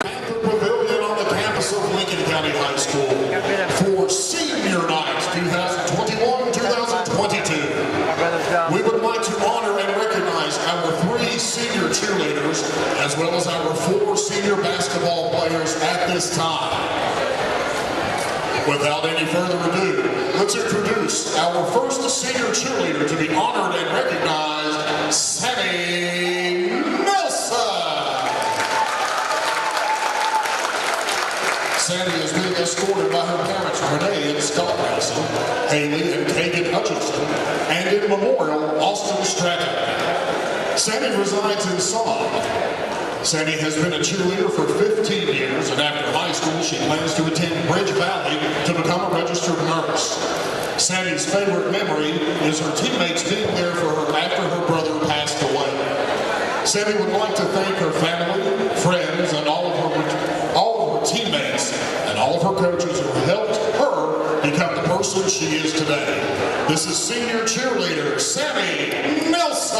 Panther Pavilion on the campus of Lincoln County High School for Senior Night 2021-2022. We would like to honor and recognize our 3 senior cheerleaders as well as our 4 senior basketball players at this time. Without any further ado, let's introduce our first senior cheerleader to be honored and recognized, Sammy Nelson. Sandy is being escorted by her parents, Renee and Scott Nelson, Haley and Kagan Hutchinson, and in memorial, Austin Stratton. Sandy resides in Sod. Sandy has been a cheerleader for 15 years, and after high school, she plans to attend Bridge Valley to become a registered nurse. Sandy's favorite memory is her teammates being there for her after her brother passed away. Sandy would like to thank her family, friends, and all of her teammates and all of her coaches who helped her become the person she is today. This is senior cheerleader Sammy Nelson.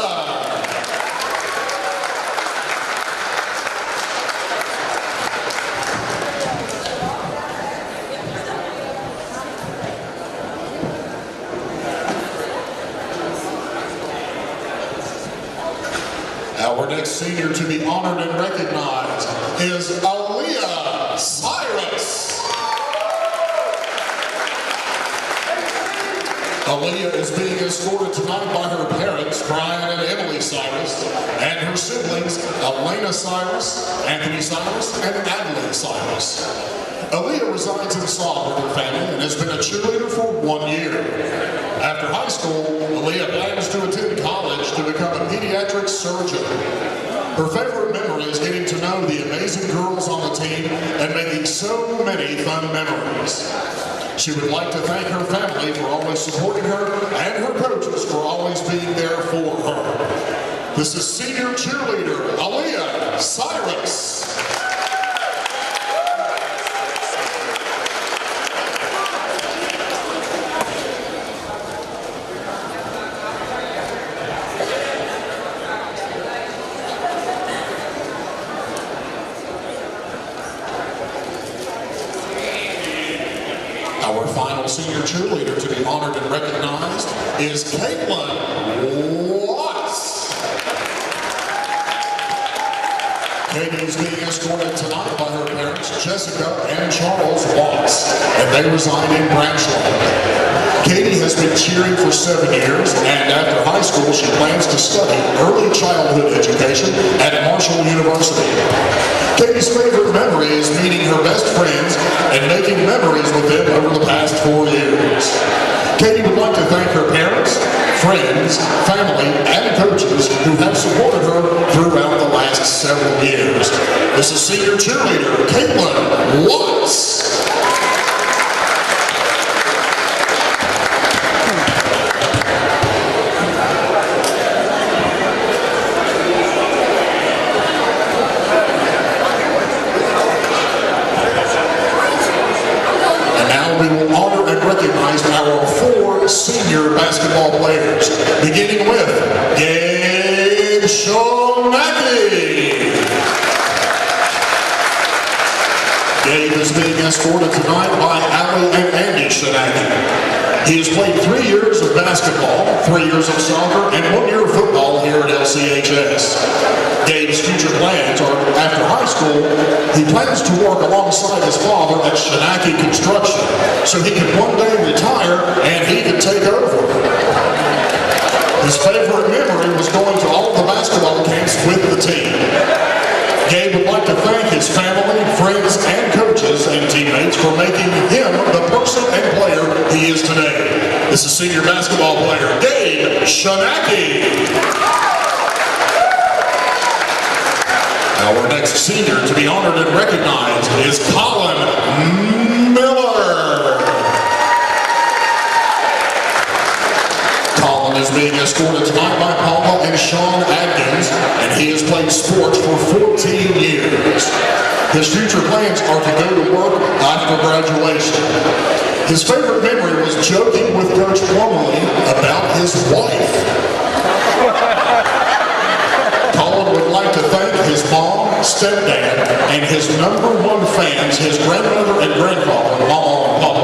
Our next senior to be honored and recognized is Aleah Cyrus. Aleah is being escorted tonight by her parents, Brian and Emily Cyrus, and her siblings, Elena Cyrus, Anthony Cyrus, and Aleah Cyrus. Aleah resides in Sod with her family and has been a cheerleader for 1 year. After high school, Aleah plans to attend college to become a pediatric surgeon. Her favorite memory is getting to know the amazing girls on the team and making so many fun memories. She would like to thank her family for always supporting her and her coaches for always being there for her. This is senior cheerleader Aleah Cyrus. Our final senior cheerleader to be honored and recognized is Caitlin Watts. Katie is being escorted tonight by her parents, Jessica and Charles Watts, and they reside in Branchland. Katie has been cheering for 7 years, and after high school, she plans to study early childhood education at Marshall University. Katie's favorite memory is meeting her best friends and making memories with them over the past 4 years. Katie would like to thank her parents, friends, family, and coaches who have supported her throughout the last several years. This is senior cheerleader Caitlin Watts. Our 4 senior basketball players, beginning with Gabe Shonaki. Gabe is being escorted tonight by Aleah and Andy Shonaki. He has played 3 years of basketball, 3 years of soccer, and 1 year of football here at LCHS. Gabe's future plans are, after high school, he plans to work alongside his father at Shonaki Construction, so he can one day retire and he can take over. His favorite memory was going to all the basketball camps with the team. Gabe would like to thank his family, friends, and coaches and teammates for making him the person and player he is today. This is senior basketball player Gabe Shonaki. Our next senior to be honored and recognized is Colin Miller. Colin is being escorted tonight by Paula and Sean Adkins, and he has played sports for 14 years. His future plans are to go to work after graduation. His favorite memory was joking with Coach Plumley about his wife. Colin would like to thank his mom, stepdad, and his #1 fans, his grandmother and grandfather, Mama and Papa.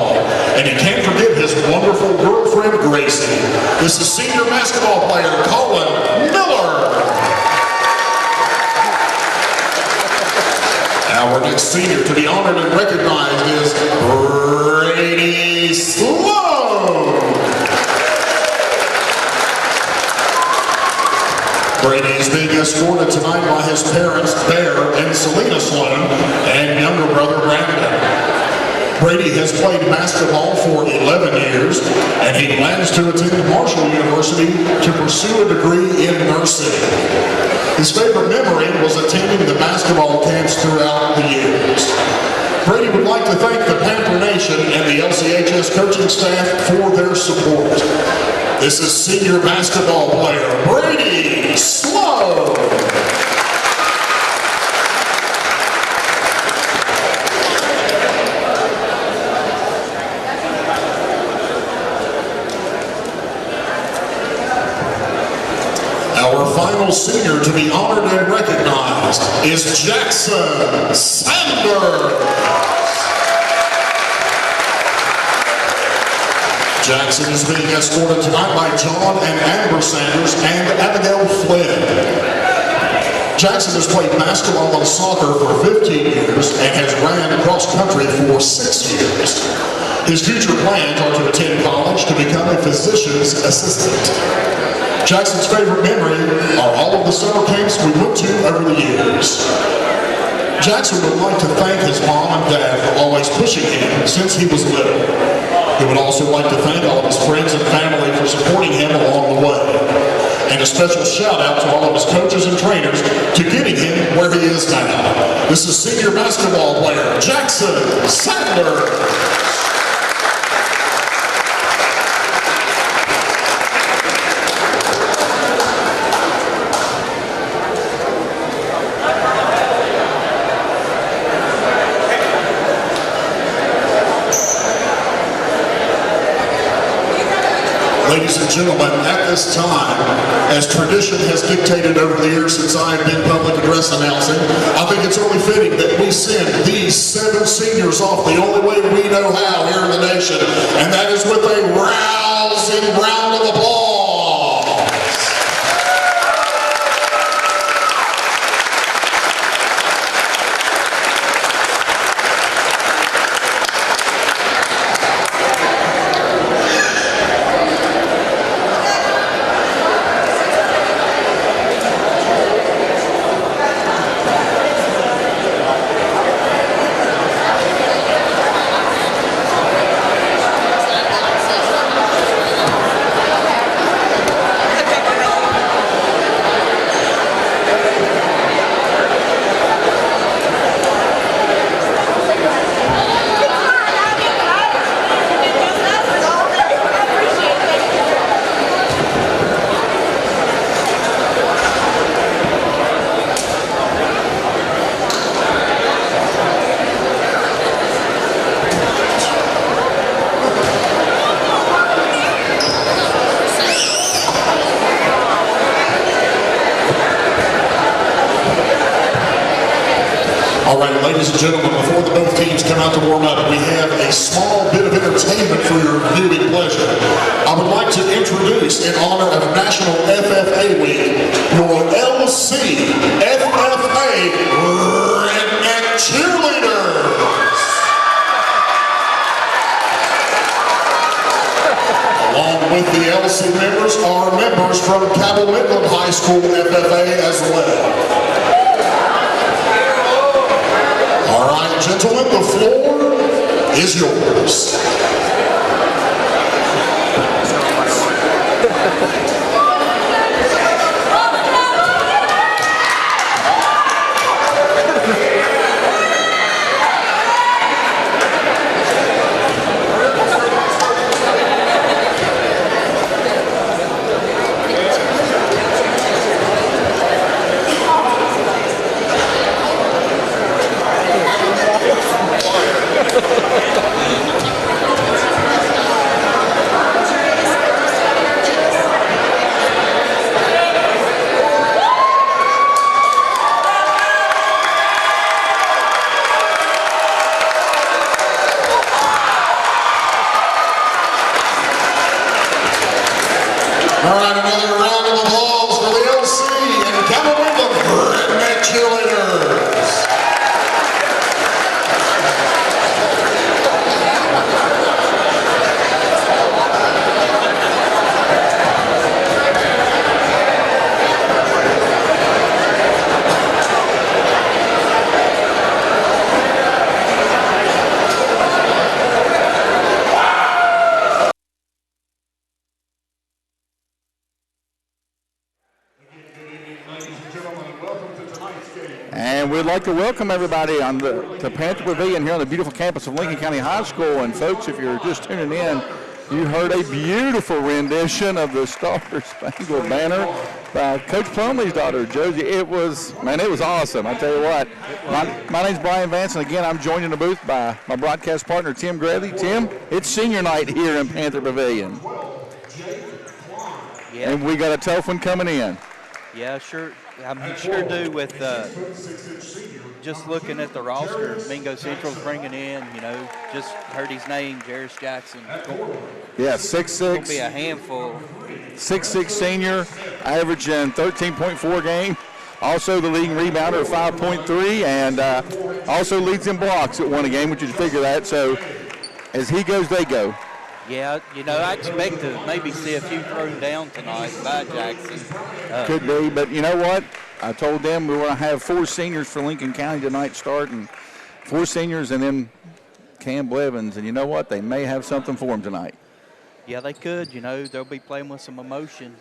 And you can't forget his wonderful girlfriend, Gracie. This is senior basketball player Colin Miller. Our next senior to be honored and recognized is Brady Sloan. Brady is being escorted tonight by his parents, Bear and Selena Sloan, and younger brother, Brandon. Brady has played basketball for 11 years, and he plans to attend Marshall University to pursue a degree in nursing. His favorite memory was attending the basketball camps throughout the years. Brady would like to thank the Panther Nation and the LCHS coaching staff for their support. This is senior basketball player Brady Sloan. Our final senior to be honored and recognized is Jackson Sanders. Jackson is being escorted tonight by John and Amber Sanders and Abigail Flynn. Jackson has played basketball and soccer for 15 years and has ran cross country for 6 years. His future plans are to attend college to become a physician's assistant. Jackson's favorite memory are all of the summer camps we went to over the years. Jackson would like to thank his mom and dad for always pushing him since he was little. He would also like to thank all of his friends and family for supporting him along the way. And a special shout out to all of his coaches and trainers to getting him where he is now. This is senior basketball player Jackson Sanders. Ladies and gentlemen, at this time, as tradition has dictated over the years since I have been public address announcing, I think it's only fitting that we send these 7 seniors off the only way we know how here in the nation, and that is with a rousing round of applause. All right, ladies and gentlemen, before the both teams come out to warm up, we have a small bit of entertainment for your viewing pleasure. I would like to introduce, in honor of National FFA Week, your LCFFA Redneck Cheerleaders. Along with the LC members are members from Cabell Midland High School FFA as well. All right, gentlemen, the floor is yours. All right, another round of applause for the LC and Cowabunga Redneck Cheerleaders. And we'd like to welcome everybody on to Panther Pavilion here on the beautiful campus of Lincoln County High School. And folks, if you're just tuning in, you heard a beautiful rendition of the Star Spangled Banner by Coach Plumley's daughter, Josie. It was awesome. I tell you what. My name's Brian Vance, and again, I'm joined in the booth by my broadcast partner, Tim Grady. Tim, it's senior night here in Panther Pavilion. Yeah. And we got a tough one coming in. Yeah, sure. I sure do with just looking at the roster. Mingo Central's bringing in, just heard his name, Jairus Jackson. Yeah, 6'6". Going to be a handful. 6'6" senior, averaging 13.4 game. Also the leading rebounder of 5.3, and also leads in blocks at one a game, which you figure that. So as he goes, they go. Yeah, I expect to maybe see a few thrown down tonight by Jackson. Could be, but you know what? I told them we were going to have 4 seniors for Lincoln County tonight starting. 4 seniors and then Cam Blevins, and you know what? They may have something for them tonight. Yeah, they could. They'll be playing with some emotion.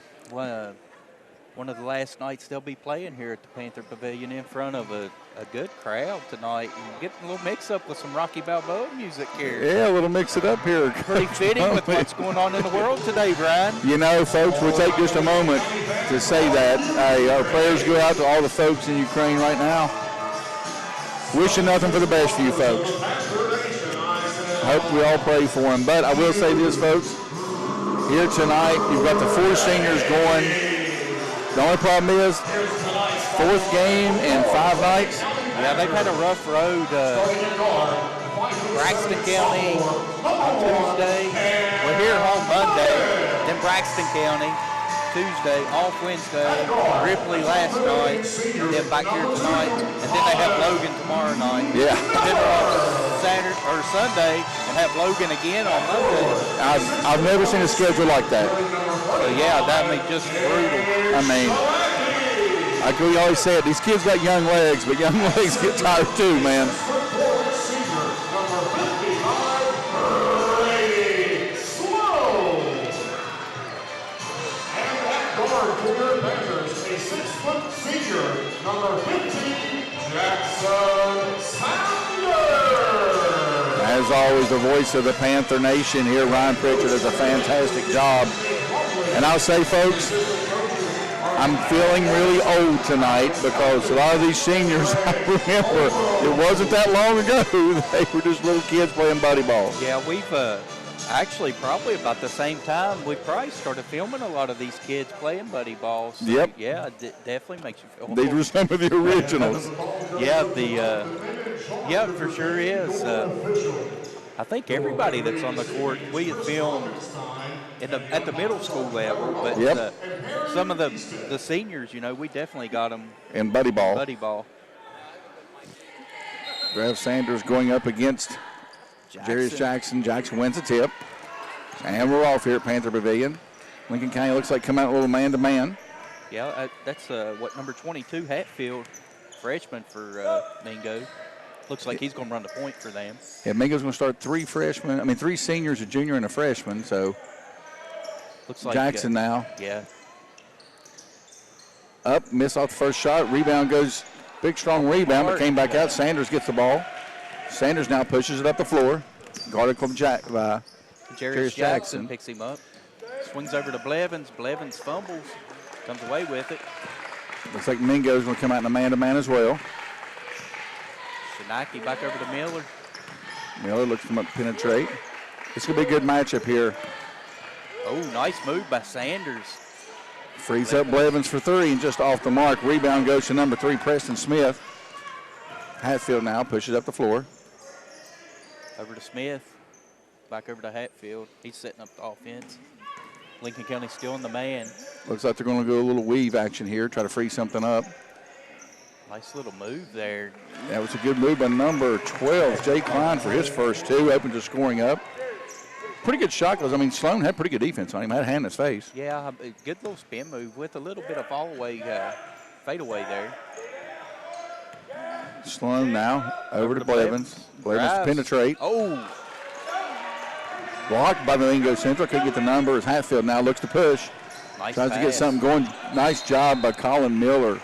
One of the last nights they'll be playing here at the Panther Pavilion in front of a good crowd tonight, and getting a little mix-up with some Rocky Balboa music here. Yeah, a little mix it up here. Pretty fitting with what's going on in the world today, Brian. Folks, we'll take just a moment to say that. Our prayers go out to all the folks in Ukraine right now. Wishing nothing for the best for you folks. I hope we all pray for them. But I will say this, folks. Here tonight, you've got the 4 seniors going. The only problem is 4th game in 5 nights. Yeah, they've had a rough road. Braxton County on Tuesday. We're here home Monday. Then Braxton County Tuesday, off Wednesday. Ripley last night. Then back here tonight. And then they have Logan tomorrow night. Yeah. And then we're off Saturday or Sunday and have Logan again on Monday. I've never seen a schedule like that. So yeah, that may just brutal. I mean, like we always said, these kids got young legs, but young legs get tired too, man. Panthers, a 6-foot senior, number 15, Jackson Sanders. As always, the voice of the Panther Nation here, Ryan Pritchard, does a fantastic job. And I'll say, folks, I'm feeling really old tonight because a lot of these seniors, I remember, it wasn't that long ago, they were just little kids playing buddy ball. Yeah, we've actually probably about the same time, we probably started filming a lot of these kids playing buddy balls. So, yep. Yeah, it definitely makes you feel These were some of the originals. Yeah, for sure is. I think everybody that's on the court, we had filmed at the middle school level, but some of the seniors, we definitely got them in buddy ball. Rev Sanders going up against Jairus Jackson. Jackson wins the tip. And we're off here at Panther Pavilion. Lincoln County looks like come out a little man-to-man. Yeah, that's number 22, Hatfield, freshman for Mingo. Looks like he's going to run the point for them. Yeah, Mingo's going to start 3 seniors, a junior, and a freshman. So looks like Jackson now. Yeah. Up, miss off the first shot. Rebound goes, big strong rebound, but came back out. Sanders gets the ball. Sanders now pushes it up the floor. Guarded from Jairus Jackson picks him up. Swings over to Blevins. Blevins fumbles. Comes away with it. Looks like Mingo's going to come out in a man-to-man as well. Shinaki back over to Miller. Miller looks to penetrate. This could be a good matchup here. Oh, nice move by Sanders. Frees up Blevins for 3 and just off the mark. Rebound goes to number 3, Preston Smith. Hatfield now pushes up the floor. Over to Smith. Back over to Hatfield. He's setting up the offense. Lincoln County still in the man. Looks like they're going to go a little weave action here, try to free something up. Nice little move there. That was a good move by number 12, Jay Klein, for his first two, open to scoring up. Pretty good shot, because, I mean, Sloan had pretty good defense on him, had a hand in his face. Yeah, a good little spin move with a little bit of fadeaway there. Sloan now over to Blevins. Blevins to penetrate. Oh! Blocked by the Mingo Central. Couldn't get the number as Hatfield now looks to push. Nice Tries pass. to get something going. Nice job by Colin Miller.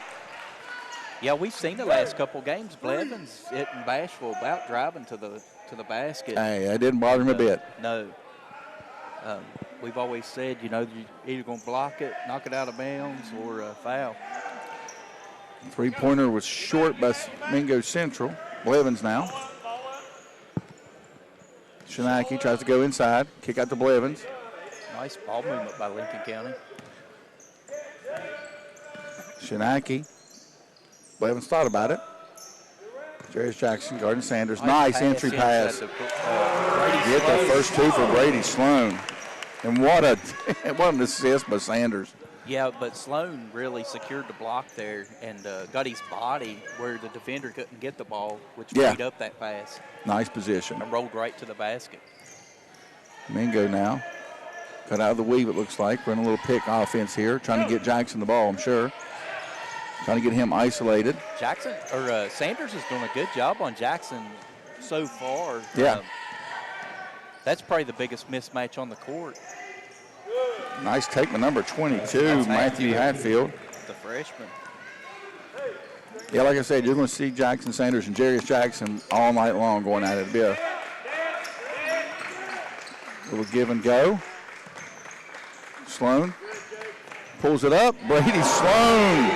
Yeah, we've seen the last couple games. Blevins hitting bashful about driving to the basket. Hey, that didn't bother him a bit. No. We've always said, you know, you're either going to block it, knock it out of bounds, or foul. Three-pointer was short by Mingo Central. Blevins now. Shanaki tries to go inside, kick out to Blevins. Nice ball movement by Lincoln County. Shanaki. Blevins thought about it. Jairus Jackson, Garden Sanders. Nice entry pass. Get the first two for Brady Sloan. And what an assist by Sanders. Yeah, but Sloan really secured the block there and got his body where the defender couldn't get the ball, which freed up that pass. Nice position. And rolled right to the basket. Mingo now. Cut out of the weave, it looks like. Running a little pick offense here. Trying to get Jackson the ball, I'm sure. Trying to get him isolated. Sanders is doing a good job on Jackson so far. Yeah. That's probably the biggest mismatch on the court. Nice take by number 22, Matthew Hatfield. The freshman. Yeah, like I said, you're going to see Jackson Sanders and Jairus Jackson all night long going at it. It'll be a little give and go. Sloan pulls it up. Brady Sloan.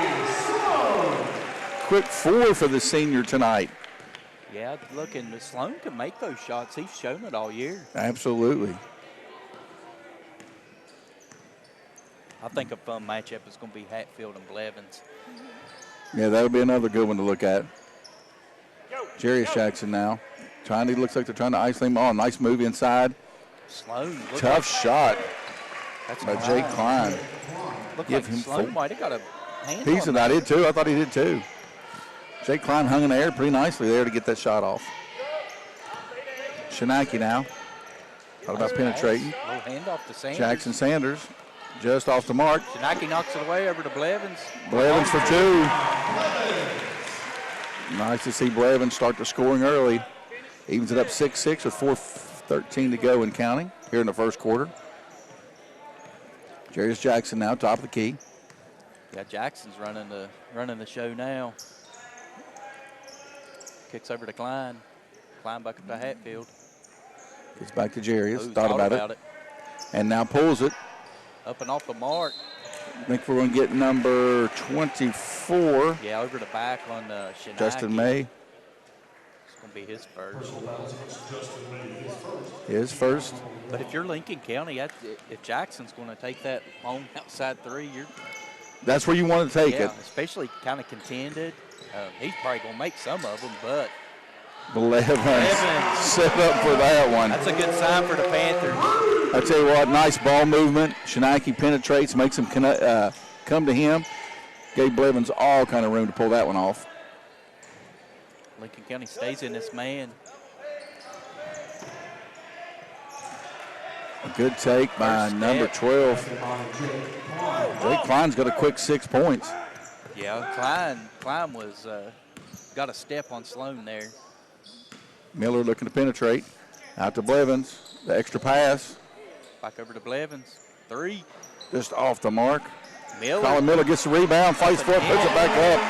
Quick four for the senior tonight. Yeah, looking, Sloan can make those shots. He's shown it all year. Absolutely. I think a fun matchup is going to be Hatfield and Blevins. Yeah, that'll be another good one to look at. Jairus Jackson now. Looks like they're trying to isolate him. Oh, nice move inside. Sloan. Tough shot That's by Jake Klein. Looked Give like him Sloan four. might have got a hand Piece on of that. that. I did too. I thought he did too. Jake Klein hung in the air pretty nicely there to get that shot off. Shanaki now. Thought about penetrating. Little handoff to Sanders. Jackson Sanders just off the mark. Shanaki knocks it away over to Blevins. Blevins for two. Nice to see Blevins start the scoring early. Evens it up 6-6 with 4:13 to go and counting here in the first quarter. Jairus Jackson now top of the key. Yeah, Jackson's running the show now. Kicks over to Klein. Klein back up to Hatfield. Gets back to Jairus. Ooh, Thought about it. And now pulls it. Up and off the mark. I think we're going to get number 24. Yeah, over the back on Shanaki. Justin May. It's going to be his first. His first. But if you're Lincoln County, if Jackson's going to take that long outside three, That's where you want to take it. Especially kind of contended. He's probably going to make some of them, but Blevins set up for that one. that's a good sign for the Panthers. I tell you what, nice ball movement. Shanaki penetrates, makes him come to him. Gave Blevins all kind of room to pull that one off. Lincoln County stays in this man. A good take by number 12. Jake Klein's got a quick 6 points. Yeah, Klein was got a step on Sloan there. Miller looking to penetrate. Out to Blevins. The extra pass. Back over to Blevins. Three. Just off the mark. Miller. Colin Miller gets the rebound, fights for it, puts it back up.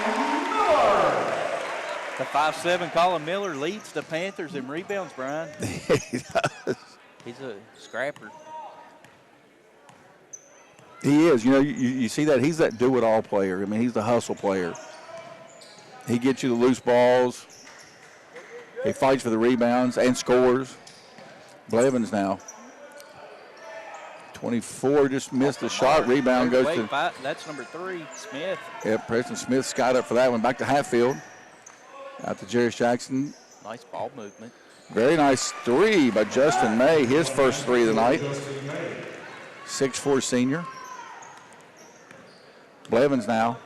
The 5'7" Colin Miller leads the Panthers in rebounds, Brian. He does. He's a scrapper. He is. You know, you see that. He's that do-it-all player. I mean, he's the hustle player. He gets you the loose balls. He fights for the rebounds and scores. Blevins now. 24 just missed the shot. Rebound goes to. That's number 3, Smith. Yep, Preston Smith skied up for that one. Back to Hatfield. Out to Jairus Jackson. Nice ball movement. Very nice three by Justin May. His first three of the night. 6'4" senior. Blevins now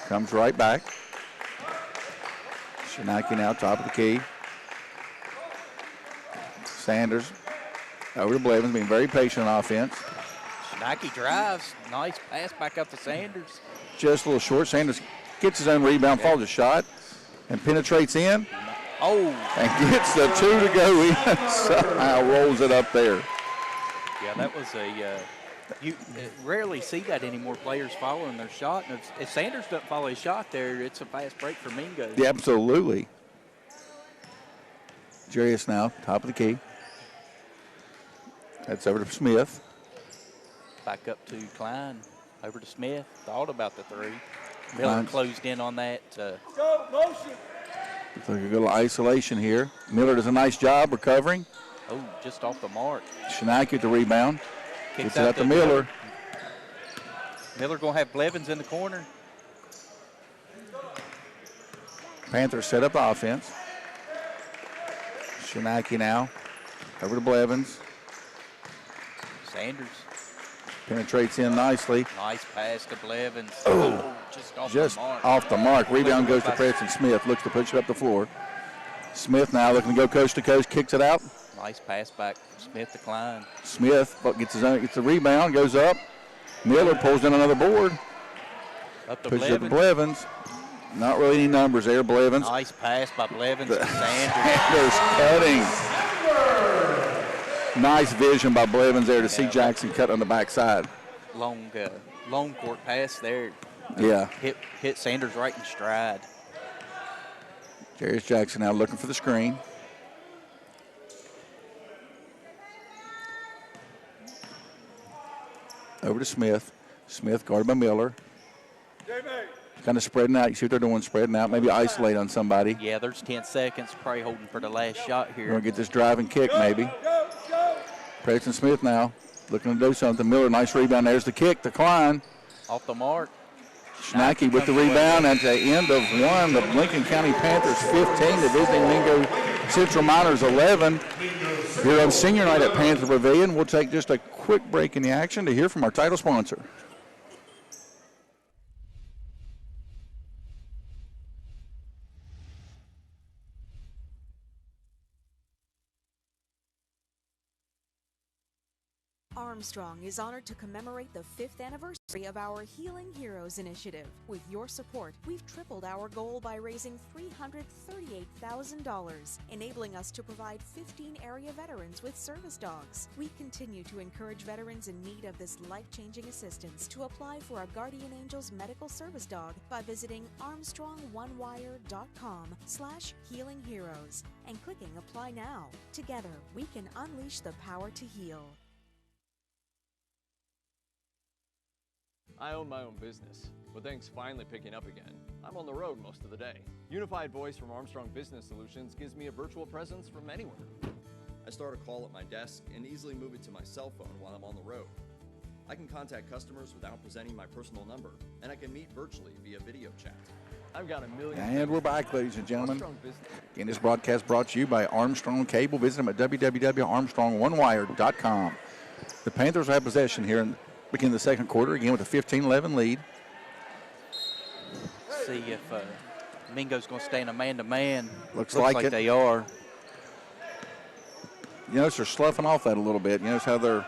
comes right back. Shinaki now top of the key. Sanders over to Blevins, being very patient on offense. Shinaki drives. Nice pass back up to Sanders. Just a little short. Sanders gets his own rebound, follows a shot, and penetrates in. Oh. And gets the 2 to go in. Somehow rolls it up there. Yeah, that was you rarely see that anymore, players following their shot. And if Sanders doesn't follow his shot there, it's a fast break for Mingo. Yeah, absolutely. Jairus now, top of the key. That's over to Smith. Back up to Klein. Over to Smith. Thought about the 3. Miller closed in on that. Looks like a good isolation here. Miller does a nice job recovering. Oh, just off the mark. Shinaki with the rebound. Kicks Gets it out to Miller. Miller going to have Blevins in the corner. Panthers set up the offense. Shinaki now over to Blevins. Sanders. Penetrates in nicely. Nice pass to Blevins. Oh, just off the mark. Off the mark. Rebound goes to Preston Smith. Looks to push it up the floor. Smith now looking to go coast to coast. Kicks it out. Nice pass back from Smith to Klein. Smith gets the rebound. Goes up. Miller pulls in another board. Up to Pushes it to Blevins. Blevins. Not really any numbers there. Blevins. Nice pass by Blevins to Sanders. Sanders cutting. Nice vision by Blevins there to see Jackson cut on the backside. Long court pass there. Yeah. Hit Sanders right in stride. Jairus Jackson now looking for the screen. Over to Smith. Smith guarded by Miller. Kind of spreading out. You see what they're doing, spreading out. Maybe isolate on somebody. Yeah, there's 10 seconds. Probably holding for the last shot here. We're going to get this drive and kick maybe. Preston Smith now looking to do something. Miller, nice rebound. There's the kick, the Klein. Off the mark. Schnacke with the rebound at the end of one. The Lincoln County Panthers 15, the visiting Mingo Central Miners 11. Here on senior night at Panther Pavilion. We'll take just a quick break in the action to hear from our title sponsor. Armstrong is honored to commemorate the 5th anniversary of our Healing Heroes initiative. With your support, we've tripled our goal by raising $338,000, enabling us to provide 15 area veterans with service dogs. We continue to encourage veterans in need of this life-changing assistance to apply for a Guardian Angels medical service dog by visiting armstrongonewire.com/healingheroes and clicking Apply Now. Together, we can unleash the power to heal. I own my own business, but things finally picking up again. I'm on the road most of the day. Unified Voice from Armstrong Business Solutions gives me a virtual presence from anywhere. I start a call at my desk and easily move it to my cell phone while I'm on the road. I can contact customers without presenting my personal number, and I can meet virtually via video chat. I've got a million... And we're back, ladies and gentlemen. Again, this broadcast brought to you by Armstrong Cable. Visit them at www.armstrongonewire.com. The Panthers have possession here in begin the second quarter, again with a 15-11 lead. See if Mingo's going to stay in a man-to-man. Looks like it. They are. You notice they're sloughing off that a little bit. You notice how they're,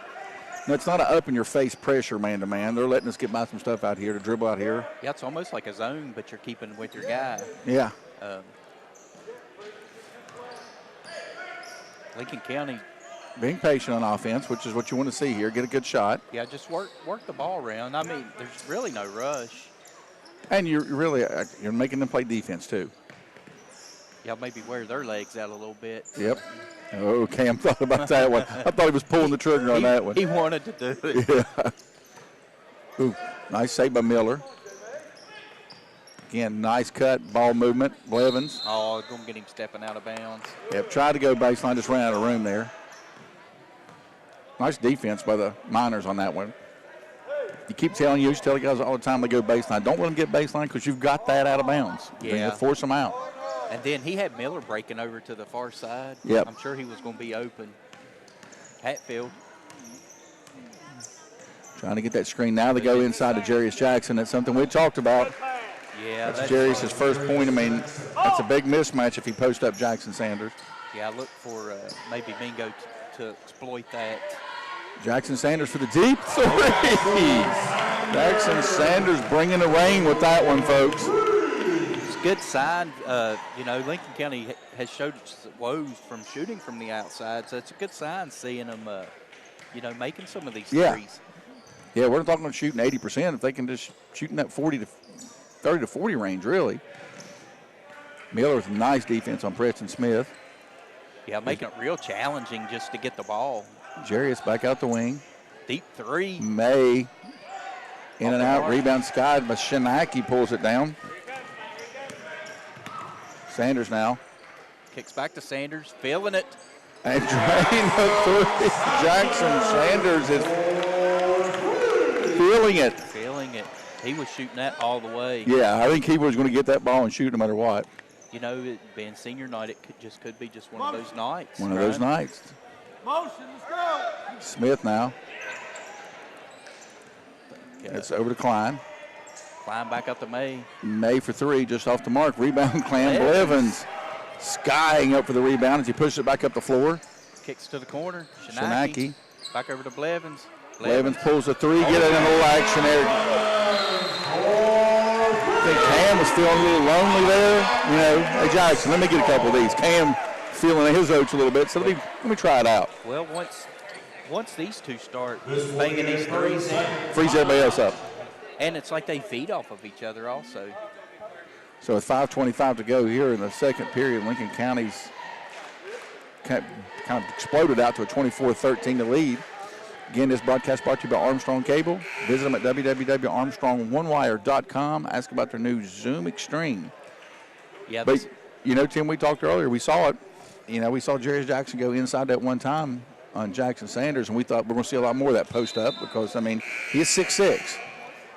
it's not an up-in-your-face pressure man-to-man. They're letting us get by some stuff out here to dribble out here. Yeah, it's almost like a zone, but you're keeping with your guy. Yeah. Lincoln County being patient on offense, which is what you want to see here. Get a good shot. Yeah, just work the ball around. I mean, there's really no rush. And you're making them play defense too. Yeah, maybe wear their legs out a little bit. Yep. Oh, Cam thought about that one. I thought he was pulling the trigger on that one. He wanted to do it. Yeah. Ooh, nice save by Miller. Again, nice cut, ball movement. Blevins. Oh, going to get him stepping out of bounds. Yep, tried to go baseline, just ran out of room there. Nice defense by the Miners on that one. You keep telling you tell the guys all the time they go baseline. Don't let them get baseline because you've got that out of bounds. Yeah. You force them out. And then he had Miller breaking over to the far side. Yep. I'm sure he was going to be open. Hatfield. Trying to get that screen. Now they go inside to Jairus Jackson. That's something we talked about. Yeah, that's Jairus' first point. I mean, that's a big mismatch if he posts up Jackson Sanders. Yeah, I look for maybe Mingo to exploit that. Jackson Sanders for the deep three. Jackson Sanders bringing the rain with that one, folks. It's a good sign. Lincoln County has showed its woes from shooting from the outside, so it's a good sign seeing them, making some of these threes. Yeah, we're not talking about shooting 80% if they can just shoot in that 30 to 40 range, really. Miller with nice defense on Preston Smith. Yeah, making it real challenging just to get the ball. Jairus back out the wing. Deep three. May in and out. Rebound skied, but Shinaki pulls it down. Sanders now. Kicks back to Sanders, feeling it. And drain the three. Jackson Sanders is feeling it. Feeling it. He was shooting that all the way. Yeah, I think he was going to get that ball and shoot no matter what. Being senior night, it could be just one of those nights. One of those nights. Motion, let's go. Smith now. It's over to Klein. Klein back up to May. May for three, just off the mark. Rebound, Clan Blevins. Skying up for the rebound as he pushes it back up the floor. Kicks to the corner. Shinaki. Back over to Blevins. Blevins pulls the three, get it in a little action there. I think Cam was feeling a little lonely there. Hey Jackson, let me get a couple of these. Cam feeling his oats a little bit, so let me try it out. Well, once these two start banging these threes in, frees everybody else up. And it's like they feed off of each other also. So with 5:25 to go here in the second period, Lincoln County's kind of exploded out to a 24-13 lead. Again, this broadcast brought to you by Armstrong Cable. Visit them at www.armstrongonewire.com. Ask about their new Zoom Extreme. Yeah, but Tim, we talked earlier. We saw it. We saw Jairus Jackson go inside that one time on Jackson Sanders, and we thought we're going to see a lot more of that post up because he is 6'6".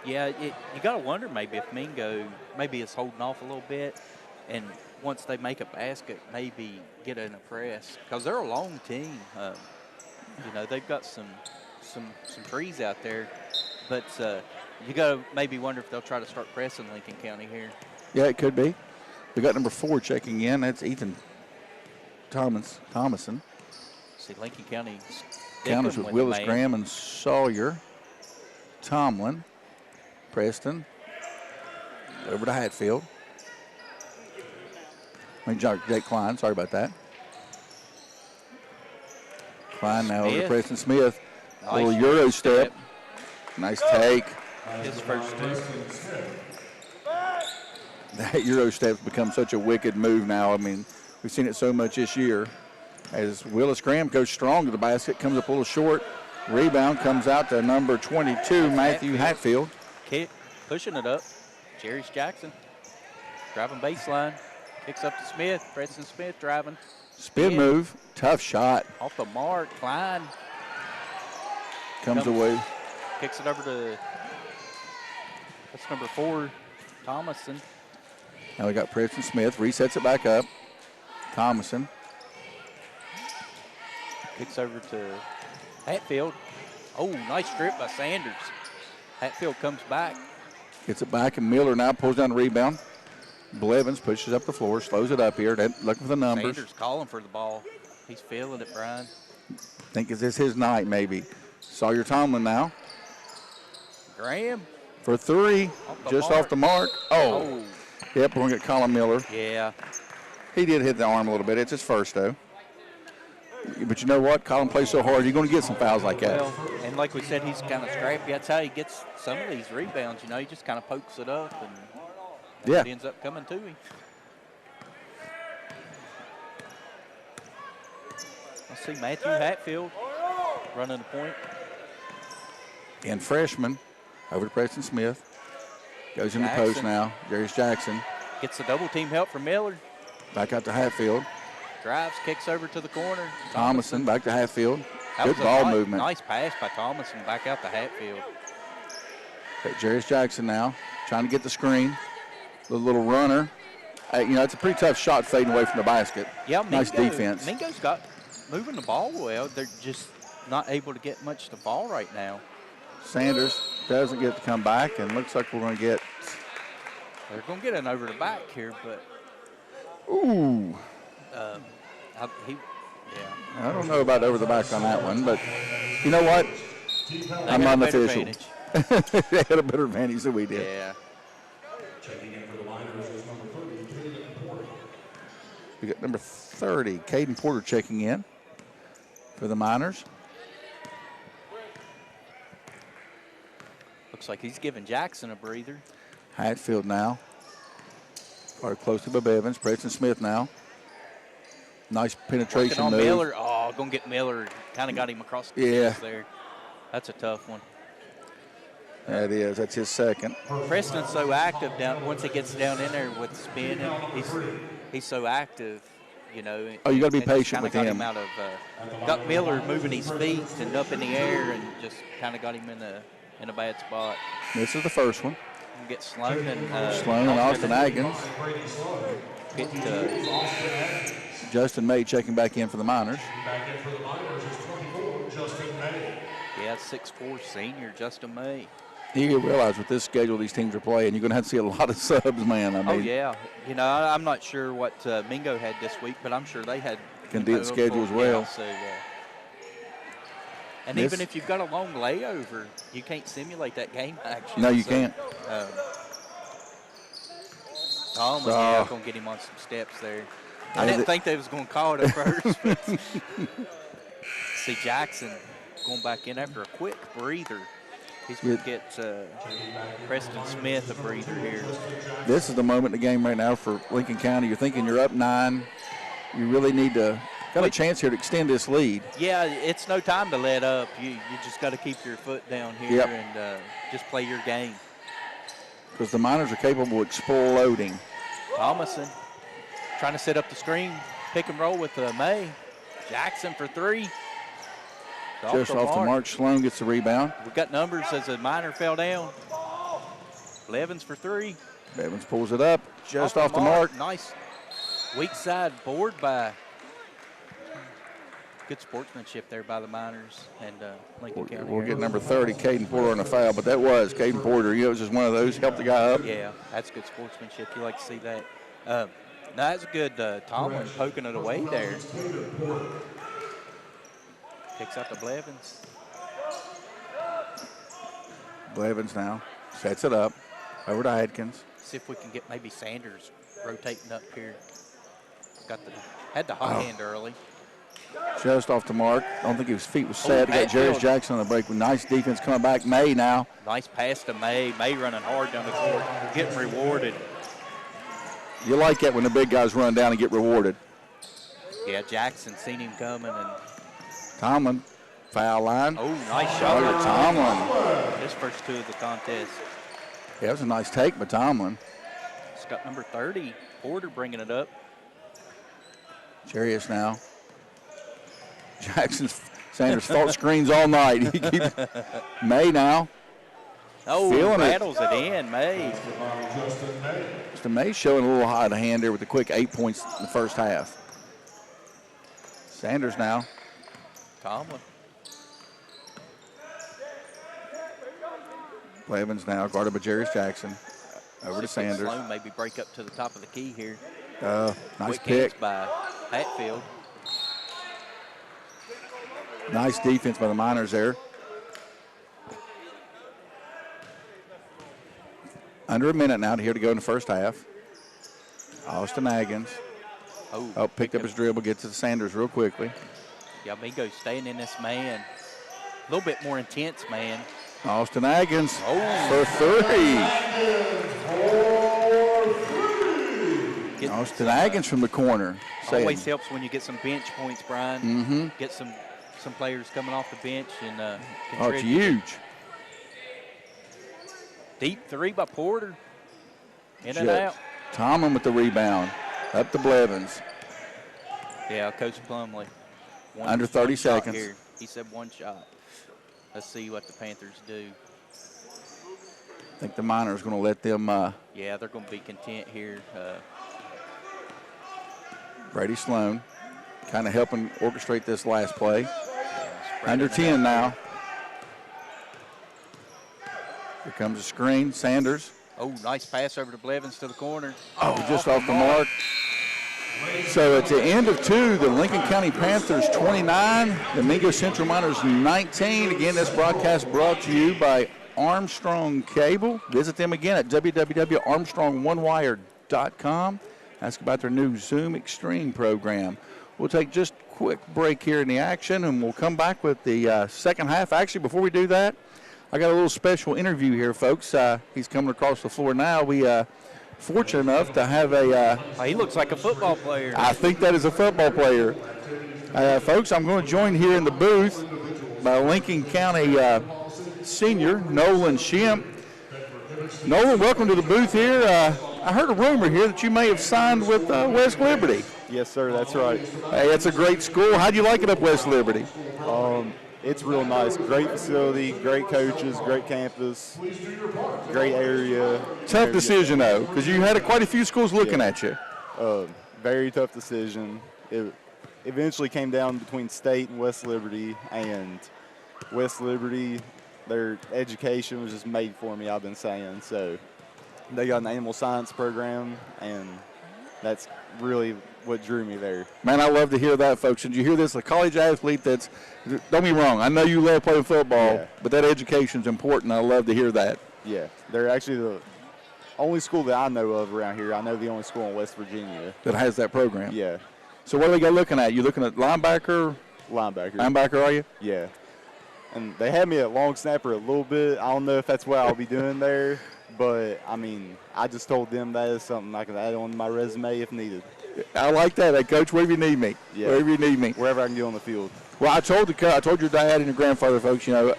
Yeah, you got to wonder maybe if Mingo is holding off a little bit, and once they make a basket, maybe get in a press because they're a long team. They've got some trees out there, but you got to maybe wonder if they'll try to start pressing Lincoln County here. Yeah, it could be. We got number 4 checking in. That's Ethan Thomason. See, Lincoln County counters with Willis Graham and Sawyer. Tomlin. Preston. Over to Hatfield. Jake Klein. Sorry about that. Klein now over to Preston Smith. Nice little Euro step. Nice take. His first two. That Euro step's become such a wicked move now. We've seen it so much this year. As Willis Graham goes strong to the basket, comes up a little short. Rebound comes out to number 22, Matthew Hatfield. Kick, pushing it up. Jairus Jackson driving baseline. Kicks up to Smith. Preston Smith driving. Spin move. Tough shot. Off the mark. Klein. Comes away. Kicks it over to, that's number 4, Thomason. Now we got Preston Smith. Resets it back up. Thomason. Kicks over to Hatfield. Oh, nice strip by Sanders. Hatfield comes back. Gets it back, and Miller now pulls down the rebound. Blevins pushes up the floor, slows it up here. Looking for the numbers. Sanders calling for the ball. He's feeling it, Brian. I think is this his night, maybe. Sawyer Tomlin now. Graham. For 3. Off the mark. Oh. Yep, we're going to get Colin Miller. Yeah. He did hit the arm a little bit. It's his first, though. But you know what? Colin plays so hard, you're going to get some fouls like that. Well, and like we said, he's kind of scrappy. That's how he gets some of these rebounds. He just kind of pokes it up, and it ends up coming to him. I see Matthew Hatfield running the point. And freshman over to Preston Smith. Goes in the post now. Jairus Jackson. Gets the double team help from Miller. Back out to Hatfield. Drives, kicks over to the corner. Thomason back to Hatfield. Good ball movement. Nice pass by Thomason back out to Hatfield. Jairus Jackson now trying to get the screen. The little runner. It's a pretty tough shot fading away from the basket. Yeah, nice defense. Mingo's got moving the ball well. They're just not able to get much to the ball right now. Sanders doesn't get to come back, and looks like we're going to get. They're going to get an over the back here, but. Ooh. I don't know about over the back on that one, but you know what? I'm not an official. They had a better advantage than we did. Yeah. We got number 30, Caden Porter, checking in for the Miners. Looks like he's giving Jackson a breather. Hatfield now. Part closely by Bevins. Preston Smith now. Nice penetration on move. Miller. Oh, going to get Miller. Kind of got him across the face there. That's a tough one. That is. That's his second. Preston's so active down once he gets down in there with spinning. He's so active, you know. Oh, you got to be patient with him. Got Miller moving his feet and up in the air and just kind of got him in a bad spot. This is the first one. We'll get Sloan and Austin Aggins. Get Justin May checking back in for the Miners. Back in for the Miners is 24, Justin May. Yeah, 6'4" senior Justin May. You realize with this schedule these teams are playing, you're going to have to see a lot of subs, man. I mean, oh, yeah. You know, I'm not sure what Mingo had this week, but I'm sure they had condensed schedule as well. Yeah, so, and even if you've got a long layover, you can't simulate that game action. No, you can't. Tom was going to get him on some steps there. I didn't think they was going to call it at first. But see Jackson going back in after a quick breather. He's going to get Preston Smith a breather here. This is the moment in the game right now for Lincoln County. You're thinking you're up 9. You really need to got a chance here to extend this lead. Yeah, it's no time to let up. You just got to keep your foot down here and just play your game. Because the Miners are capable of exploding. Thomason trying to set up the screen, pick and roll with May. Jackson for 3. Just off the mark. Sloan gets the rebound. We've got numbers as a Miner fell down. Blevins for 3. Bevins pulls it up just off the mark. Nice weak side board by good sportsmanship there by the Miners and Lincoln County. We'll get number 30, Caden Porter, on a foul, but that was Caden Porter. You know, it was just one of those, help the guy up. Yeah, that's good sportsmanship. You like to see that. No, that's a good Tomlin poking it away there. Kicks out to Blevins. Blevins now sets it up over to Adkins. See if we can get maybe Sanders rotating up here. Had the hot hand early. Just off the mark. I don't think his feet was set. We got Jairus Jackson on the break with nice defense coming back. May now. Nice pass to May. May running hard down the court, getting rewarded. You like that when the big guys run down and get rewarded. Yeah, Jackson seen him coming and Tomlin, foul line. Oh, nice shot by Tomlin. His first 2 of the contest. Yeah, it was a nice take by Tomlin. It's got number 30, Porter bringing it up. Jairus now. Sanders fault screens all night. He keeps May now. Oh, rattles it in, May. Mr. May showing a little high to hand there with the quick 8 points in the first half. Sanders now. Tomlin. Blevins now guarded by Jairus Jackson. Over to Sanders. Sloan maybe break up to the top of the key here. Nice quick pick by Hatfield. Nice defense by the Miners there. Under a minute now here to go in the first half. Austin Aggins. Oh, picked up his dribble, gets to Sanders real quickly. Yeah, Mingo staying in this man. A little bit more intense, man. Austin Aggins for 3. Austin Aggins from the corner. Always helps when you get some bench points, Brian. Mm-hmm. Get some players coming off the bench and it's huge. Deep 3 by Porter. In and out. Tomlin with the rebound. Up to Blevins. Yeah, Coach Plumley. Under 30 seconds. Here. He said 1 shot. Let's see what the Panthers do. I think the Miners going to let them. Yeah, they're going to be content here. Brady Sloan kind of helping orchestrate this last play. Under 10 now. Here comes the screen. Sanders. Oh, nice pass over to Blevins to the corner. Oh, just off the mark. So at the end of 2, the Lincoln County Panthers 29, the Mingo Central Miners 19. Again, this broadcast brought to you by Armstrong Cable. Visit them again at www.armstrongonewire.com. Ask about their new Zoom Extreme program. We'll take just a quick break here in the action, and we'll come back with the second half. Actually, before we do that, I got a little special interview here, folks. He's coming across the floor now. We fortunate enough to have a... he looks like a football player. I think that is a football player. Folks, I'm going to join here in the booth by Lincoln County senior Nolan Shemp. Nolan, welcome to the booth here. I heard a rumor here that you may have signed with West Liberty. Yes, sir, that's right. Hey, it's a great school. How'd you like it up West Liberty? It's real nice. Great facility, great coaches, great campus, great area. Tough decision, though, because you had quite a few schools looking at you. Very tough decision. It eventually came down between State and West Liberty, and West Liberty, their education was just made for me, I've been saying. So they got an animal science program, and that's really what drew me there. Man, I love to hear that, folks. Did you hear this? A college athlete that's, don't be wrong, I know you love playing football, but that education's important. I love to hear that. Yeah, they're actually the only school that I know of around here. I know the only school in West Virginia that has that program. Yeah. So what are they got looking at? You looking at linebacker? Linebacker. Linebacker, are you? Yeah. And they had me at long snapper a little bit. I don't know if that's what I'll be doing there, but, I mean, I just told them that is something I can add on my resume if needed. I like that. Hey, Coach, wherever you need me. Yeah. Wherever you need me. Wherever I can get on the field. Well, I told your dad and your grandfather, folks, you know,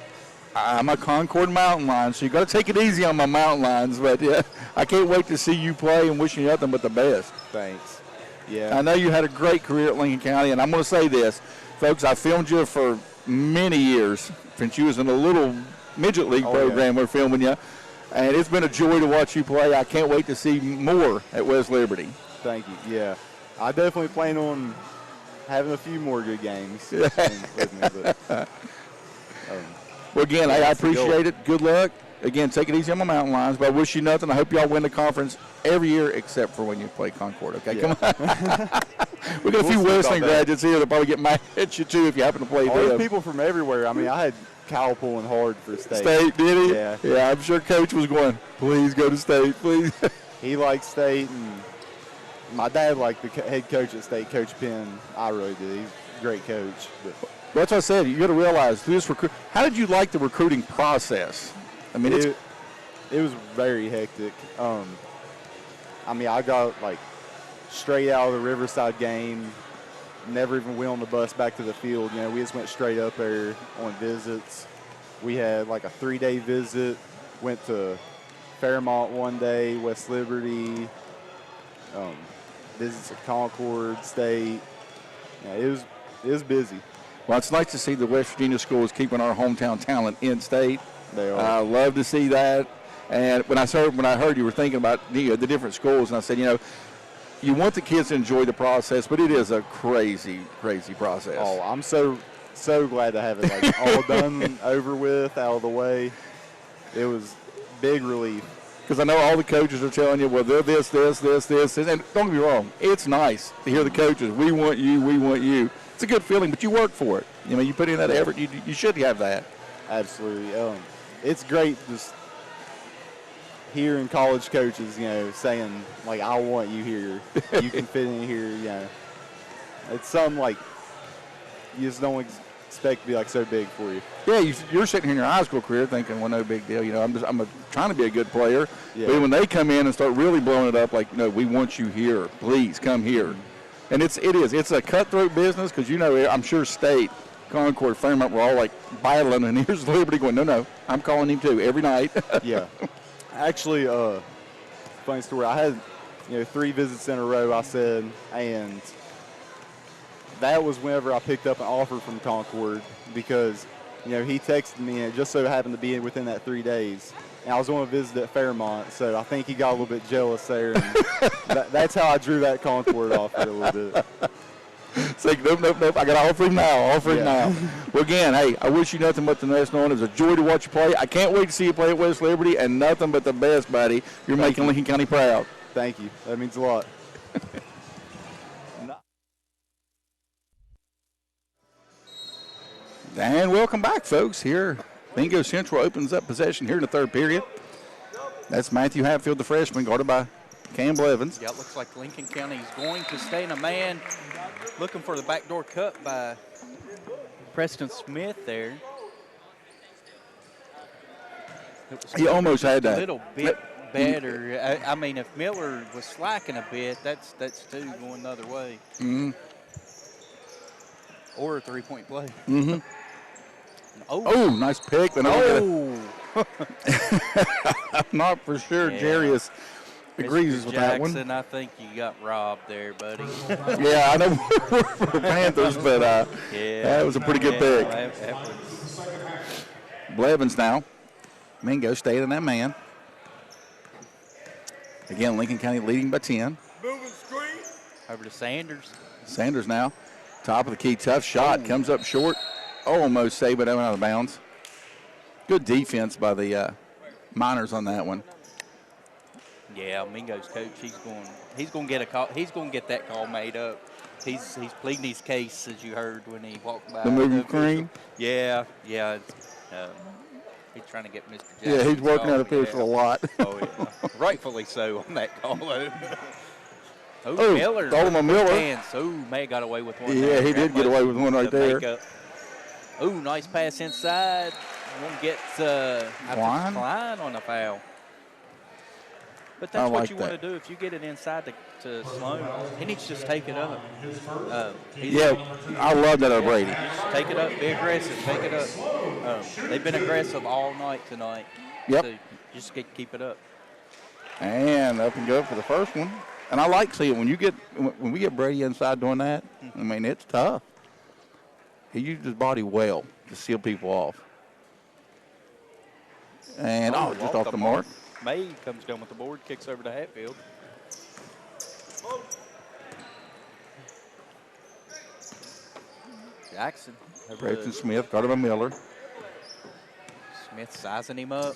I'm a Concord mountain lion, so you got to take it easy on my mountain lions. But, yeah, I can't wait to see you play and wishing you nothing but the best. Thanks. Yeah. I know you had a great career at Lincoln County, and I'm going to say this. Folks, I filmed you for many years since you was in a little midget league program. We're filming you. And it's been a joy to watch you play. I can't wait to see more at West Liberty. Thank you. Yeah. I definitely plan on having a few more good games with me. But, well, again, I appreciate it. Good luck. Again, take it easy on my mountain lions, but I wish you nothing. I hope y'all win the conference every year except for when you play Concord, okay? Yeah. Come on. We got a few Western graduates here that probably get mad at you, too, if you happen to play there's them. people from everywhere. I mean, I had Kyle pulling hard for State. State, did he? Yeah. Yeah, I'm sure Coach was going, please go to State, please. He liked State, and my dad liked the head coach at State, Coach Penn. I really did. He's a great coach. But that's what I said. You got to realize this how did you like the recruiting process? I mean, it was very hectic. I mean, I got like straight out of the Riverside game. Never even went on the bus back to the field. You know, we just went straight up there on visits. We had like a 3-day visit. Went to Fairmont one day, West Liberty. Visits at Concord State. Yeah, it was busy. Well, it's nice to see the West Virginia schools keeping our hometown talent in state. They are. I love to see that. And when I heard you were thinking about the different schools, and I said, you know, you want the kids to enjoy the process, but it is a crazy, crazy process. Oh, I'm so glad to have it like all done, over with, out of the way. It was big relief. Because I know all the coaches are telling you, well, they're this. And don't get me wrong, it's nice to hear the coaches, we want you. It's a good feeling, but you work for it. You know, you put in that effort, you should have that. Absolutely. It's great just hearing college coaches, you know, saying, like, I want you here. You can fit in here, you know. It's something like you just don't expect to be, like, so big for you. Yeah, you're sitting here in your high school career thinking, well, no big deal. You know, I'm trying to be a good player. Yeah. But when they come in and start really blowing it up, like, no, we want you here. Please come here. And it's a cutthroat business because, you know, I'm sure State, Concord, Fairmont were all, like, battling. And here's Liberty going, no, I'm calling him too every night. Yeah. Actually, funny story, I had, 3 visits in a row, I said, and that was whenever I picked up an offer from Concord because, he texted me and it just so happened to be within that 3 days. And I was on a visit at Fairmont, so I think he got a little bit jealous there. And that's how I drew that Concord offer a little bit. It's like, nope. I got all three now. Well, again, hey, I wish you nothing but the best knowing it was a joy to watch you play. I can't wait to see you play at West Liberty, and nothing but the best, buddy. You're making Lincoln County proud. Thank you. That means a lot. And welcome back, folks. Here, Mingo Central opens up possession here in the third period. That's Matthew Hatfield, the freshman, guarded by Campbell Evans. Yeah, it looks like Lincoln County is going to stay in a man. Looking for the backdoor cut by Preston Smith there. He almost had that. A little bit better. I mean, if Miller was slacking a bit, that's two going the other way. Mm-hmm. Or a three-point play. Mm-hmm. Oh, nice pick. But I'm not for sure Jairus agrees with that one. Jackson, I think you got robbed there, buddy. Yeah, I know we're for the Panthers, but that was a pretty good pick. Blevins now. Mingo staying in that man. Again, Lincoln County leading by 10. Moving screen. Over to Sanders. Sanders now. Top of the key. Tough shot. Comes up short. Almost saved it out of bounds. Good defense by the Miners on that one. Yeah, Mingo's coach, he's going to get a call. He's going to get that call made up. He's pleading his case, as you heard when he walked by. The moving screen? Yeah. He's trying to get Mr. Jackson. Yeah, he's working out a picture a lot. Oh, yeah. Rightfully so on that call. Miller. Colin Miller. May got away with one. Yeah, there. he did get away with one right there. Nice pass inside. Won't get Klein on the foul. But that's what you want to do. If you get it inside to Sloan, he needs to just take it up. I love that of Brady. Just take it up, be aggressive, take it up. They've been aggressive all night tonight. Yep. So just keep it up. And up and go for the first one. And I like seeing when we get Brady inside doing that. I mean, it's tough. He used his body well to seal people off. And just off the mark. May comes down with the board, kicks over to Hatfield. Jackson. Preston Smith, guarded by Miller. Smith sizing him up.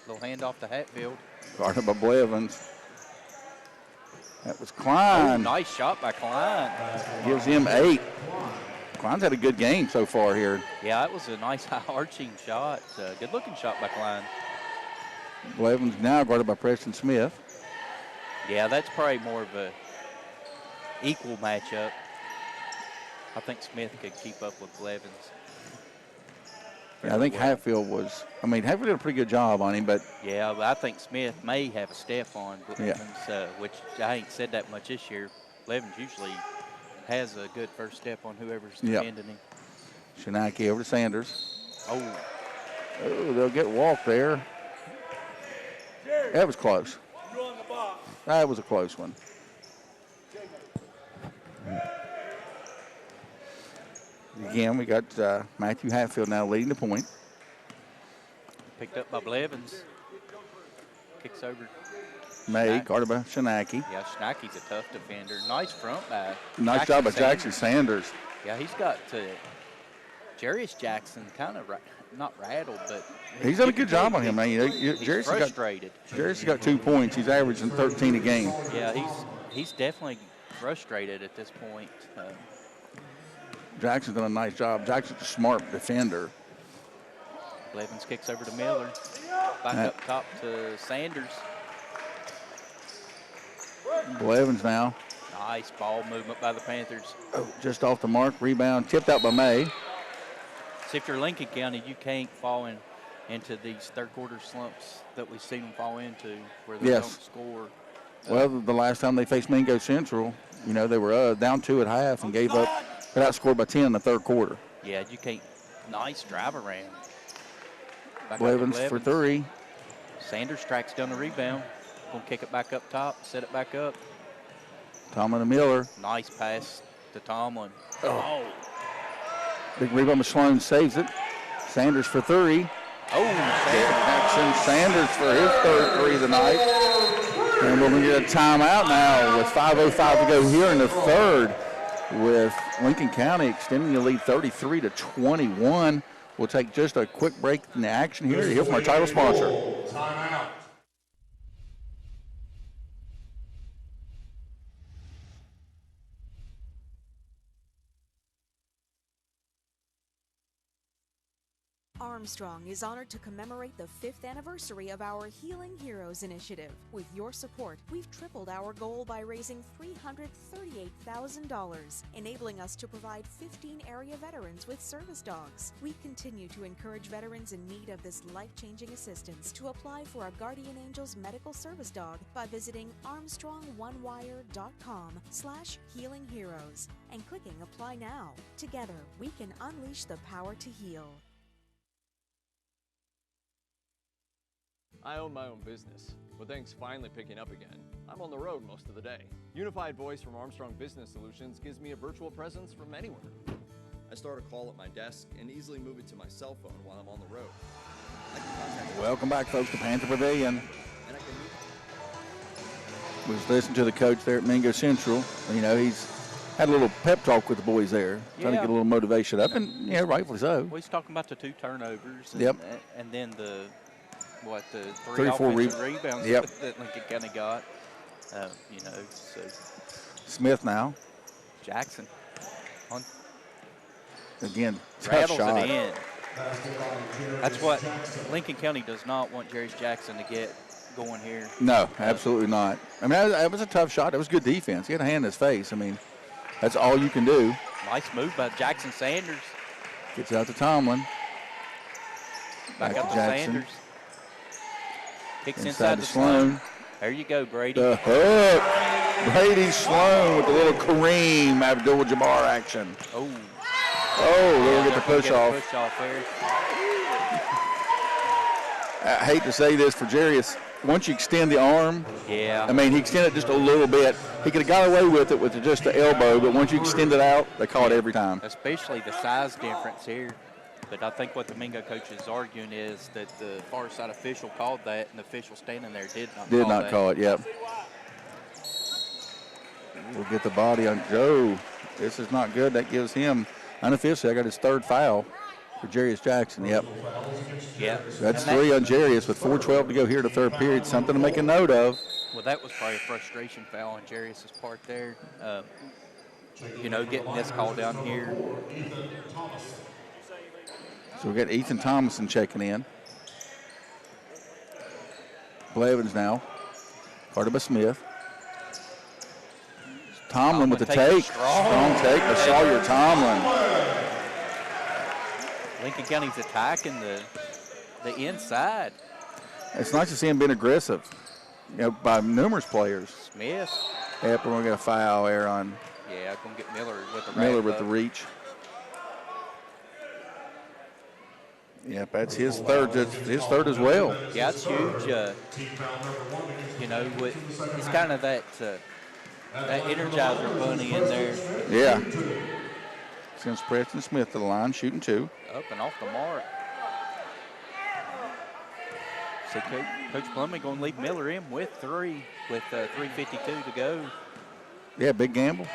Little handoff to Hatfield. Guarded by Blevins. That was Klein. Nice shot by Klein. Gives him 8. Klein's had a good game so far here. Yeah, that was a nice high arching shot. Good-looking shot by Klein. Blevins now guarded by Preston Smith. Yeah, that's probably more of a equal matchup. I think Smith could keep up with Blevins. Yeah, I think Hatfield Hatfield did a pretty good job on him, but. Yeah, but I think Smith may have a step on Blevins, which I ain't said that much this year. Blevins usually has a good first step on whoever's defending him. Shinaki over to Sanders. Oh, they'll get walked there. That was close. That was a close one. Again, we got Matthew Hatfield now leading the point. Picked up by Blevins. Kicks over. May, guarded by Shinaki. Yeah, Shinaki's a tough defender. Nice front back. Nice job by Jackson Sanders. Yeah, he's got Jairus Jackson kind of not rattled, but he's done a good job on him, man. He's frustrated. Jairus has got 2 points. He's averaging 13 a game. Yeah, he's definitely frustrated at this point. Jackson's done a nice job. Jackson's a smart defender. Blevins kicks over to Miller. Back up top to Sanders. Blevins now. Nice ball movement by the Panthers. Just off the mark. Rebound tipped out by May. See, if you're Lincoln County, you can't fall into these third-quarter slumps that we've seen them fall into where they don't score. Well, the last time they faced Mingo Central, they were down 2 at half and gave up. Got outscored by 10 in the third quarter. Yeah, you can't. Nice drive around. Blevins for 3. Sanders tracks down the rebound. Gonna kick it back up top, set it back up. Tomlin to Miller. Nice pass to Tomlin. Big rebound by Sloan, saves it. Sanders for 3. Jackson Sanders for his third 3 of the night. And we're going to get a timeout now with 5:05 to go here in the third. with Lincoln County extending the lead 33-21. We'll take just a quick break in the action here to hear from our title sponsor. Timeout. Armstrong is honored to commemorate the 5th anniversary of our Healing Heroes initiative. With your support, we've tripled our goal by raising $338,000, enabling us to provide 15 area veterans with service dogs. We continue to encourage veterans in need of this life-changing assistance to apply for a Guardian Angels medical service dog by visiting armstrongonewire.com/healingheroes and clicking Apply Now. Together, we can unleash the power to heal. I own my own business. With things finally picking up again, I'm on the road most of the day. Unified Voice from Armstrong Business Solutions gives me a virtual presence from anywhere. I start a call at my desk and easily move it to my cell phone while I'm on the road. Welcome back, folks, to Panther Pavilion. And I can We was listening to the coach there at Mingo Central. You know, he's had a little pep talk with the boys there, trying to get a little motivation up, and yeah, rightfully so. Well, he's talking about the 2 turnovers. And, Yep. And then the 3 3 or 4 offensive rebounds Yep. that Lincoln County got. You know, so Smith now. Jackson on Again, tough rattles shot. it in. That's what Lincoln County does not want Jairus Jackson to get going here. No, absolutely not. I mean, that was a tough shot. It was good defense. He had a hand in his face. I mean, that's all you can do. Nice move by Jackson Sanders. Gets out to Tomlin. Back up to Jackson. Sanders. Kicks Inside inside to to Sloan. There you go, Brady. The hook. Brady Sloan with a little Kareem Abdul-Jabbar action. Oh. They'll get the push off. Push off there. I hate to say this for Jairus. Once you extend the arm, Yeah. I mean, he extended it just a little bit. He could have got away with it with just the elbow, but once you extend it out, they call it every time. Especially the size difference here. But I think what the Mingo coach is arguing is that the far side official called that, and the official standing there did not call it, yep. We'll get the body on Joe. This is not good. That gives him, unofficially, I got his 3rd foul for Jairus Jackson, yep. Yeah. That's 3 on Jairus with 4:12 to go here to 3rd period. Something to make a note of. Well, that was probably a frustration foul on Jairus' part there. You know, getting this call down here. So we got Ethan Thomason checking in. Blevins now. Guarded by Smith. Tomlin with the take. Strong take by Sawyer Tomlin. Lincoln County's attacking the inside. It's nice to see him being aggressive, by numerous players. Smith. Yep, we're going to get a foul there on Yeah, going to get Miller with the Miller with the reach. Yep, that's his 3rd. That's his 3rd as well. Yeah, it's huge. You know, it's kind of that Energizer bunny in there. Yeah. Sends Preston Smith to the line, shooting 2. Up and off the mark. See, Coach Plumlee going to leave Miller in with 3, with 3:52 to go. Yeah, big gamble.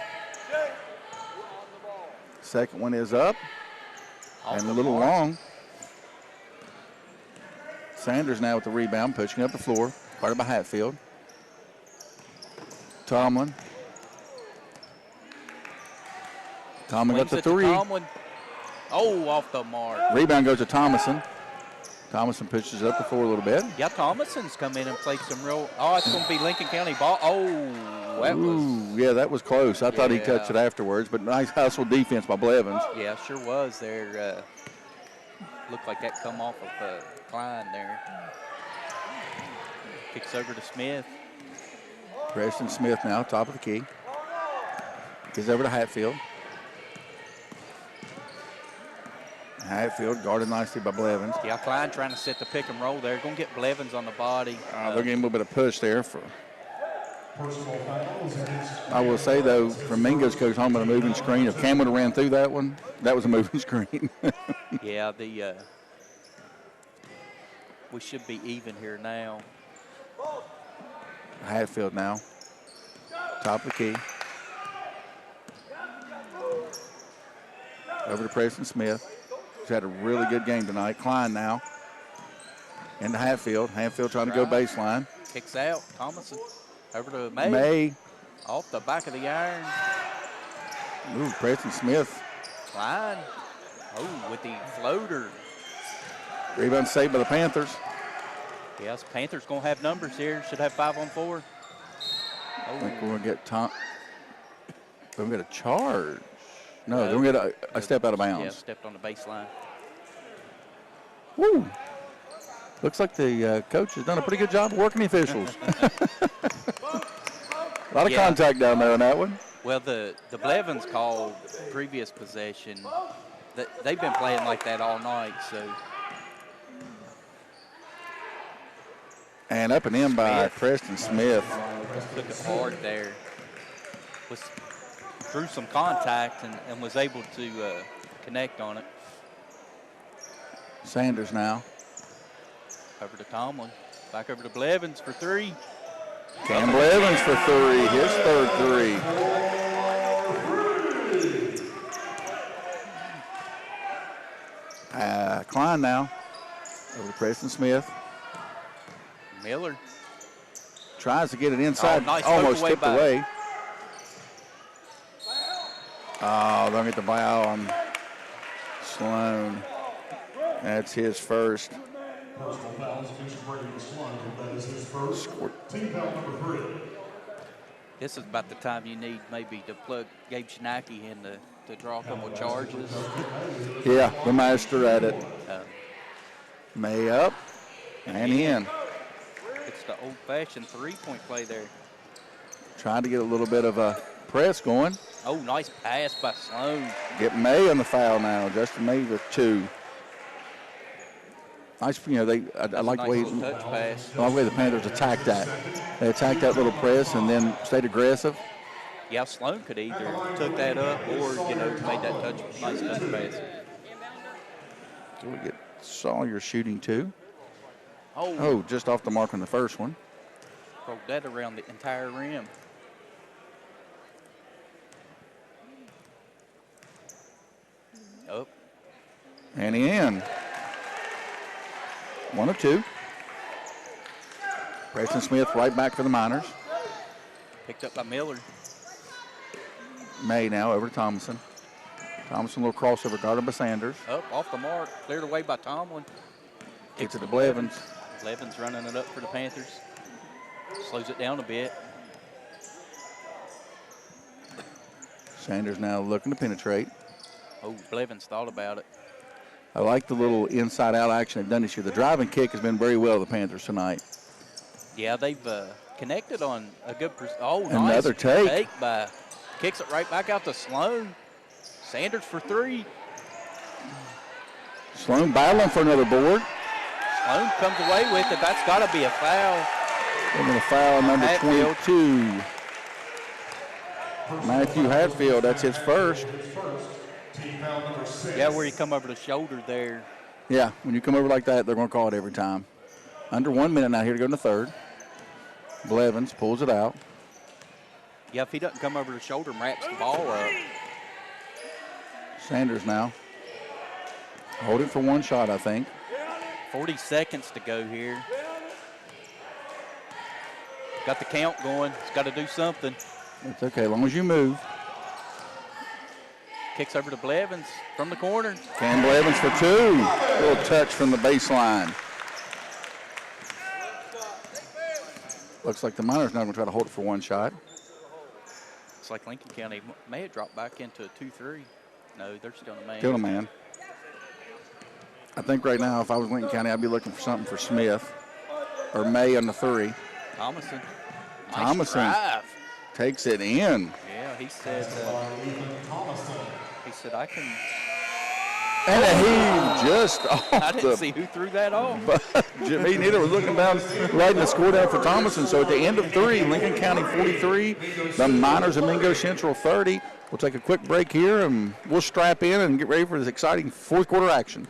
Second one is up and a little long. Sanders now with the rebound, pushing up the floor, guarded by Hatfield. Tomlin. Tomlin got the 3. Tomlin. Oh, off the mark. Rebound goes to Thomason. Thomason pushes up the floor a little bit. Yeah, Thomason's come in and played some real. Oh, it's going to be Lincoln County ball. Oh, that was. Yeah, that was close. I thought he touched it afterwards, but nice hustle defense by Blevins. Yeah, sure was there. Looked like that come off of Klein there. Kicks over to Smith. Preston Smith now, top of the key. Gives over to Hatfield. Hatfield guarded nicely by Blevins. Yeah, Klein trying to set the pick and roll there. Going to get Blevins on the body. They're getting a little bit of push there. I will say, though, from Mingo's coach home on a moving screen, if Cam would have ran through that one, that was a moving screen. Yeah, we should be even here now. Hatfield now, top of the key. Over to Preston Smith, who's had a really good game tonight. Klein now into Hatfield. Hatfield trying to go baseline. Kicks out. Thomason. Over to May. May. Off the back of the iron. Ooh, Preston Smith. Klein. Oh, with the floater. Rebound saved by the Panthers. Yes, Panthers going to have numbers here. Should have 5 on 4. I think we're going to get we're going to get a charge. No, they're going to get a step out of bounds. Yeah, stepped on the baseline. Woo. Looks like the coach has done a pretty good job of working the officials. A lot of contact down there on that one. Well, the Blevins called previous possession. They've been playing like that all night, so. And up and in by Preston Smith. Took it hard there. Drew some contact and was able to connect on it. Sanders now. Over to Tomlin. Back over to Blevins for 3. Cam Blevins for 3. His third 3. Klein now. Over to Preston Smith. Miller. Tries to get it inside. Nice almost away tipped back. away. Oh, they'll get the foul on Sloan. That's his first. Personal fouls against Brady Sloan. That is his first. Team foul number 3. This is about the time you need maybe to plug Gabe Schnacke in to draw a couple charges. Yeah, the master at it. May up and in. It's the old-fashioned three-point play there. Trying to get a little bit of a press going. Oh, nice pass by Sloan. Get May on the foul now. Justin May with 2. Nice, I like the way touch pass. I like the way the Panthers attacked that. They attacked that little press and then stayed aggressive. Yeah, Sloan could either took that up or, made that nice touch pass. So we get Sawyer shooting 2. Oh. Oh, just off the mark on the first one. Broke that around the entire rim. Up. And in. 1 of 2. Preston Smith right back for the Miners. Picked up by Miller. May now over to Thomason. Thomason, a little crossover guarded by Sanders. Up, off the mark. Cleared away by Tomlin. Gets it to Blevins. Blevins running it up for the Panthers. Slows it down a bit. Sanders now looking to penetrate. Oh, Blevins thought about it. I like the little inside-out action they've done this year. The driving kick has been very well with the Panthers tonight. Yeah, they've connected on a good. Another nice take by. Kicks it right back out to Sloan. Sanders for 3. Sloan battling for another board. Sloan comes away with it. That's got to be a foul. They're going to foul number Hatfield. 22. Matthew Hatfield, that's his first. Yeah, where you come over the shoulder there. Yeah, when you come over like that, they're going to call it every time. Under 1 minute now here to go in the third. Blevins pulls it out. Yeah, if he doesn't come over the shoulder and wraps the ball up. Sanders now. Hold it for one shot, I think. 40 seconds to go here. Got the count going. It's got to do something. It's okay, as long as you move. Kicks over to Blevins from the corner. Cam Blevins for 2. Little touch from the baseline. Looks like the Miners now going to try to hold it for one shot. It's like Lincoln County may have dropped back into a 2-3. No, they're still a man. Still a man. I think right now, if I was Lincoln County, I'd be looking for something for Smith or May on the 3. Thomason. Nice drive. Takes it in. Yeah, he said I can. And a heave just off I didn't see who threw that off. Me neither. Was looking down, writing the score down for Thomason. So at the end of 3, Lincoln County 43, the Miners of Mingo Central 30. We'll take a quick break here, and we'll strap in and get ready for this exciting fourth quarter action.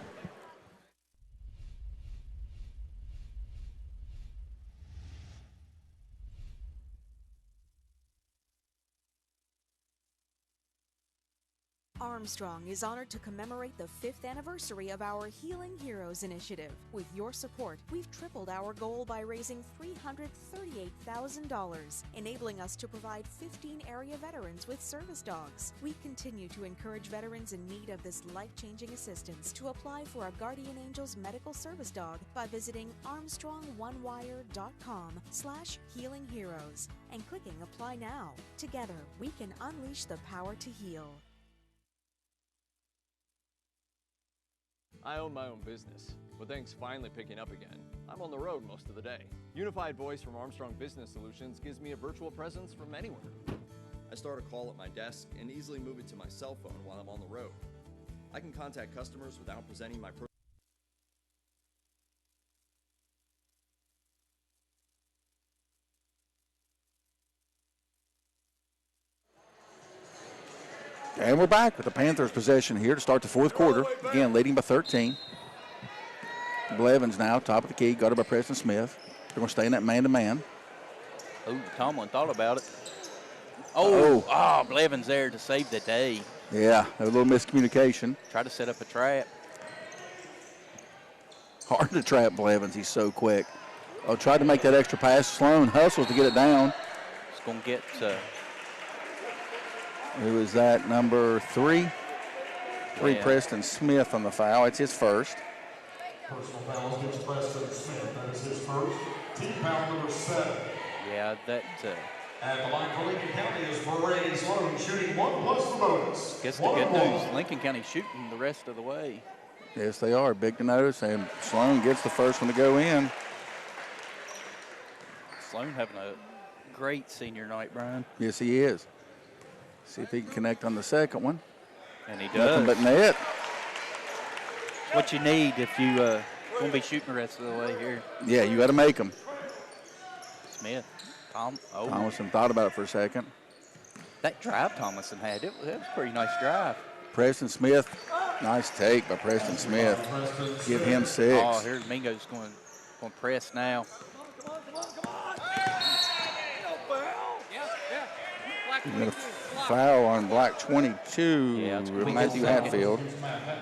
Armstrong is honored to commemorate the 5th anniversary of our Healing Heroes initiative. With your support, we've tripled our goal by raising $338,000, enabling us to provide 15 area veterans with service dogs. We continue to encourage veterans in need of this life-changing assistance to apply for a Guardian Angels medical service dog by visiting armstrongonewire.com/healingheroes and clicking Apply Now. Together, we can unleash the power to heal. I own my own business. With things finally picking up again, I'm on the road most of the day. Unified Voice from Armstrong Business Solutions gives me a virtual presence from anywhere. I start a call at my desk and easily move it to my cell phone while I'm on the road. I can contact customers without presenting my And we're back with the Panthers possession here to start the fourth quarter. Again, leading by 13. Blevins now, top of the key, guarded by Preston Smith. They're going to stay in that man-to-man. Oh, Tomlin thought about it. Blevins there to save the day. Yeah, a little miscommunication. Try to set up a trap. Hard to trap Blevins. He's so quick. Oh, tried to make that extra pass. Sloan hustles to get it down. It's going to get... Who is that? Number 3? Yeah. Preston Smith on the foul. It's his first. Personal foul against Preston Smith. That is his first. Team foul number 7. Yeah, that... At the line for Lincoln County is Brady Sloan, shooting 1+ the bonus. Guess the good news, Lincoln County shooting the rest of the way. Yes, they are. Big to notice. And Sloan gets the first one to go in. Sloan having a great senior night, Brian. Yes, he is. See if he can connect on the second one. And he does. Nothing but net. What you need if you want to be shooting the rest of the way here. Yeah, you got to make them. Smith. Thomason thought about it for a second. That drive Thomason had, that was a pretty nice drive. Preston Smith, nice take by Preston Smith. Give him 6. Oh, here's Mingo's going to press now. He's going to foul on Black 22, Matthew Hatfield,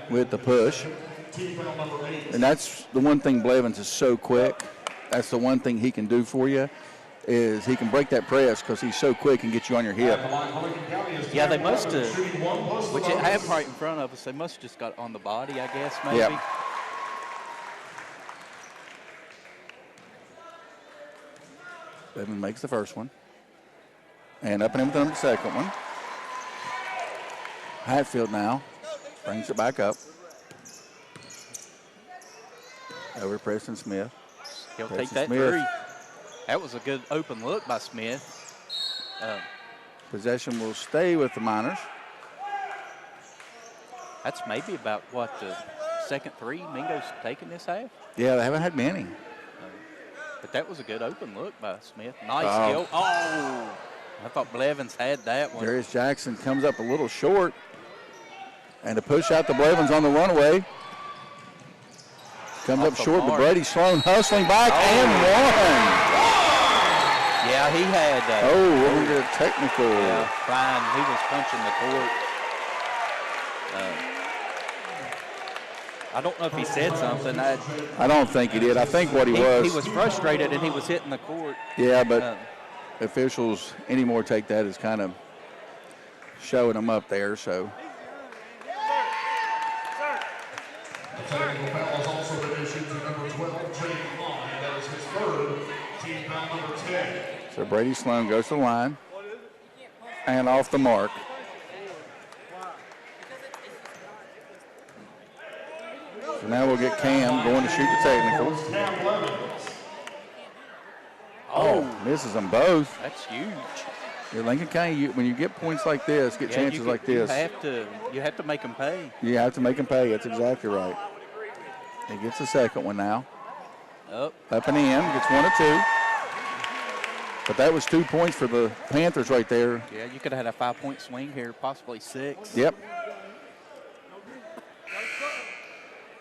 with the push. And that's the one thing Blevins is so quick. That's the one thing he can do for you, is he can break that press because he's so quick and get you on your hip. Yeah, they must have, which I have right in front of us, they must have just got on the body, I guess, maybe. Yep. Blevins makes the first one. And up and in with the second one. Hatfield now brings it back up. Over to Preston Smith. He'll take that 3. That was a good open look by Smith. Possession will stay with the Miners. That's maybe about, what, the second 3 Mingo's taken this half? Yeah, they haven't had many. But that was a good open look by Smith. Nice skill. Oh! I thought Blevins had that one. Jairus Jackson comes up a little short. And to push out the Blevins on the runaway. Comes up short, but Brady Sloan hustling back and one. Yeah, he had. We're going to get a technical. Yeah, fine. He was punching the court. I don't know if he said something. I don't think he did. I think what he was. He was frustrated and he was hitting the court. Yeah, but officials anymore take that as kind of showing them up there, so. The technical foul has also been issued to number 12, Jake Klein. That is his third. Team foul number 10. So Brady Sloan goes to the line and off the mark. So now we'll get Cam going to shoot the technical. Misses them both. That's huge. Yeah, Lincoln County, when you get points like this, get chances like this. You have to make them pay. You have to make them pay. That's exactly right. He gets the second one now. Up and in, gets 1 or 2. But that was 2 points for the Panthers right there. Yeah, you could have had a 5-point swing here, possibly 6. Yep.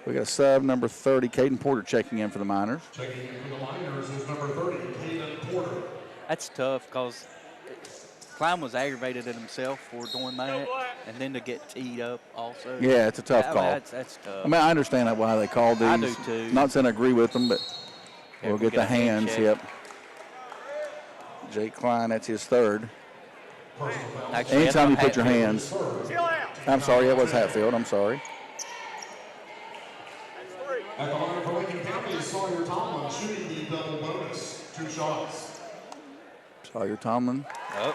We got a sub, number 30, Caden Porter checking in for the Miners. Checking in for the Miners is number 30, Caden Porter. That's tough because Klein was aggravated at himself for doing that. and then to get teed up also. Yeah, it's a tough call. That's tough. I mean, I understand why they called these. I do too. Not saying I agree with them, but we'll get the hands. check. Yep. Jake Klein, that's his third. Actually, Anytime you that's put your hands. I'm sorry, that was Hatfield. I'm sorry. At the line for Lincoln County is Sawyer Tomlin shooting the double bonus. 2 shots. Sawyer Tomlin. Oh,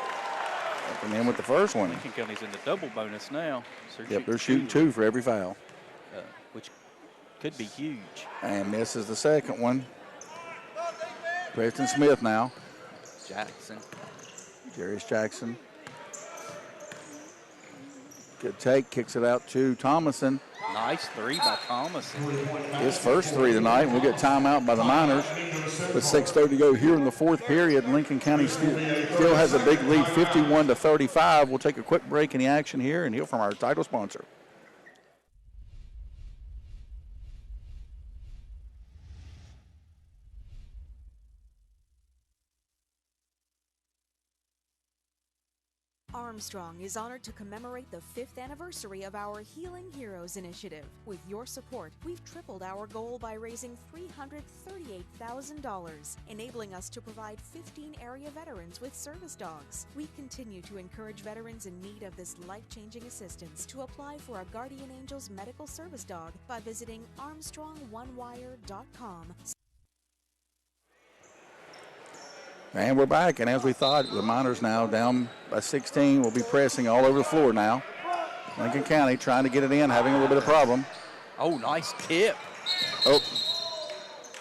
Up and in with the first one. Lincoln County's in the double bonus now. So Yep, they're shooting 2 for every foul. which could be huge. And misses the second one. Preston Smith now. Jackson. Jairus Jackson. Good take, kicks it out to Thomason. Nice 3 by Thomason. His first 3 tonight. We'll get timeout by the Miners with 6:30 to go here in the fourth period. Lincoln County still has a big lead, 51-35. We'll take a quick break in the action here and hear from our title sponsor. Armstrong is honored to commemorate the 5th anniversary of our Healing Heroes initiative. With your support, we've tripled our goal by raising $338,000, enabling us to provide 15 area veterans with service dogs. We continue to encourage veterans in need of this life-changing assistance to apply for a Guardian Angels medical service dog by visiting ArmstrongOneWire.com. And we're back, and as we thought, the Miners now down by 16 will be pressing all over the floor now. Lincoln County trying to get it in, having a little bit of problem. Oh, nice tip. Oh,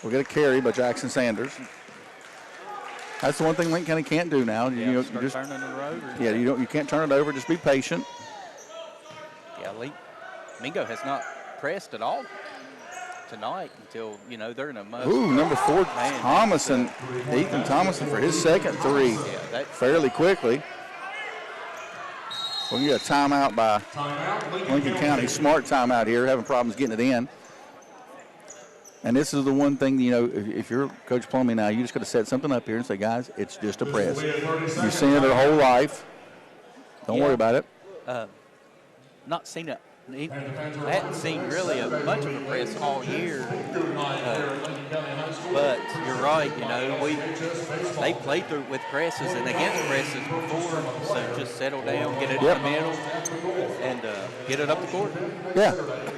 we'll get a carry by Jackson Sanders. That's the one thing Lincoln County can't do now. Yeah, you start just turning it over. Yeah, you can't turn it over. Just be patient. Yeah, Mingo has not pressed at all tonight until, they're in a must. Ooh, number 4, Man, Thomason, Ethan Thomason for his second 3 fairly quickly. We'll get a timeout by Lincoln County. Smart timeout here, having problems getting it in. And this is the one thing, if you're Coach Plumlee now, you just got to set something up here and say, guys, it's just a press. You've seen it their whole life. Don't worry about it. Not seen it. I hadn't seen really much of a press all year, but you're right. They played through with presses and against presses before, so just settle down, get it in the middle, and get it up the court. Yeah,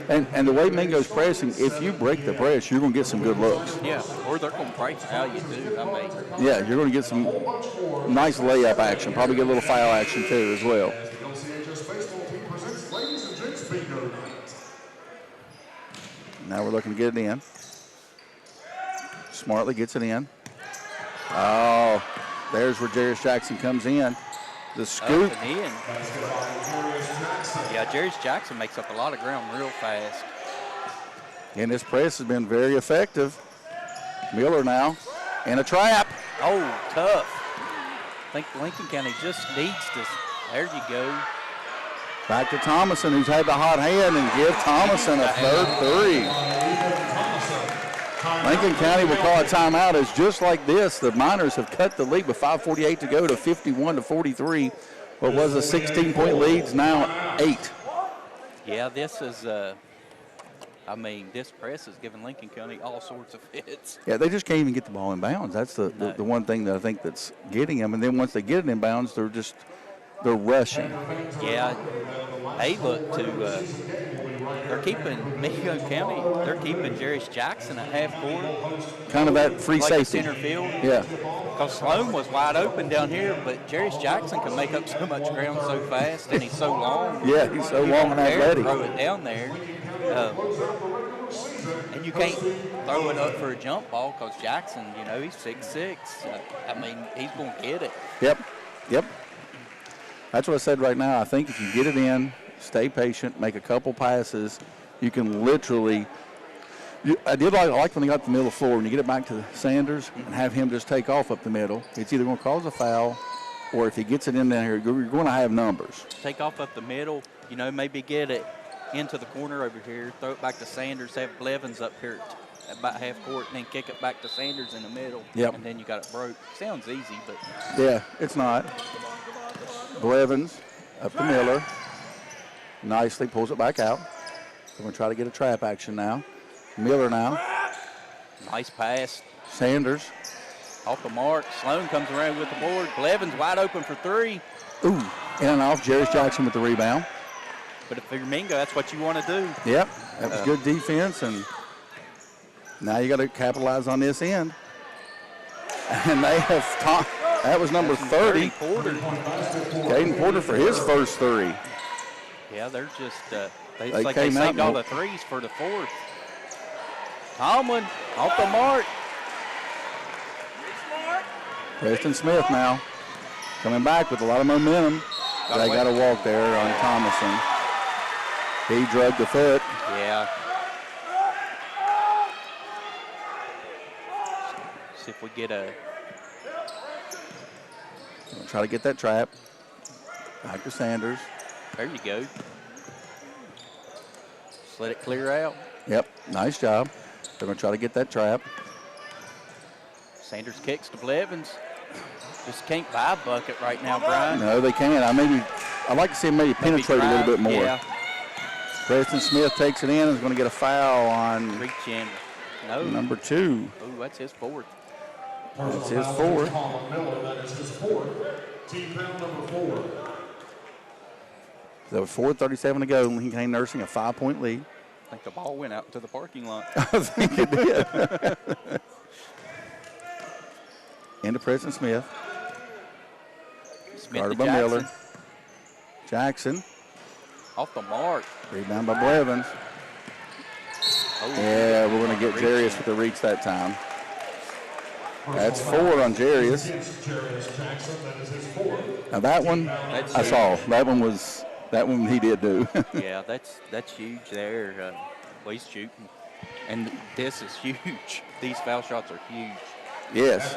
and the way Mingo's pressing, if you break the press, you're going to get some good looks. Yeah, or they're going to break how you do. Yeah, you're going to get some nice layup action, probably get a little foul action too as well. Now we're looking to get it in. Smartly gets it in. Oh, there's where Jairus Jackson comes in. The scoop. Up and in. Yeah, Jairus Jackson makes up a lot of ground real fast. And this press has been very effective. Miller now in a trap. Oh, tough. I think Lincoln County just needs to. There you go. Back to Thomason, who's had the hot hand, and give Thomason a third 3. Lincoln County will call a timeout. As just like this, the Miners have cut the lead with 5:48 to go to 51-43. What was a 16-point lead, now 8. Yeah, this is, this press is giving Lincoln County all sorts of fits. Yeah, they just can't even get the ball in bounds. That's the one thing that I think that's getting them. And then once they get it in bounds, they're rushing. Yeah, they look to, they're keeping Mingo County, they're keeping Jairus Jackson at half court. Kind of that free safety. Center field. Yeah. Because Sloan was wide open down here, but Jairus Jackson can make up so much ground so fast, and he's so long. Yeah, he's so long and athletic. Throw it down there. And you can't throw it up for a jump ball because Jackson, he's 6'6". He's going to get it. Yep. That's what I said right now. I think if you get it in, stay patient, make a couple passes, you can literally I like when they got to the middle of the floor, when you get it back to Sanders and have him just take off up the middle. It's either going to cause a foul, or if he gets it in down here, you're going to have numbers. Take off up the middle, maybe get it into the corner over here, throw it back to Sanders, have Blevins up here at about half court, and then kick it back to Sanders in the middle. Yep. And then you got it broke. Sounds easy, but. Yeah, it's not. Blevins up to Miller. nicely, pulls it back out. We're going to try to get a trap action now. Miller now. Nice pass. Sanders. Off the mark. Sloan comes around with the board. Blevins wide open for three. Ooh, in and off. Jairus Jackson with the rebound. But if you're Mingo, that's what you want to do. Yep, that was good defense, and now you got to capitalize on this end. And they have that was number 30. Porter. Caden Porter for his first three. Yeah, they're just, They it's like they came out saved all and- the threes for the fourth. Tomlin off the mark. Preston Smith now coming back with a lot of momentum. They got a walk there on Thomason. He drugged the foot. Yeah. See if we get a. We'll try to get that trap. Back to Sanders. There you go. Just let it clear out. Yep, nice job. They're going to try to get that trap. Sanders kicks to Blevins. Just can't buy a bucket right now, Brian. No, they can't. I'd like to see him maybe penetrate a little bit more. Yeah. Preston Smith takes it in and is going to get a foul on Reach in. No. number 2. Oh, that's his fourth. That's his fourth. Colin Miller, that is his fourth. Team foul number 4. So 4:37 to go. Lincoln County nursing a 5-point lead. I think the ball went out to the parking lot. I think it did. Into Preston Smith. Smith Guarded to by Jackson. Miller. Jackson. Off the mark. Rebound by Blevins. Oh, Yeah, we're going to get Jairus with the reach that time. That's 4 on Jairus. Jairus Jackson, that is his fourth. Now that one, I saw. That one he did do. Yeah, that's huge there. Well, he's shooting. And this is huge. These foul shots are huge. Yes.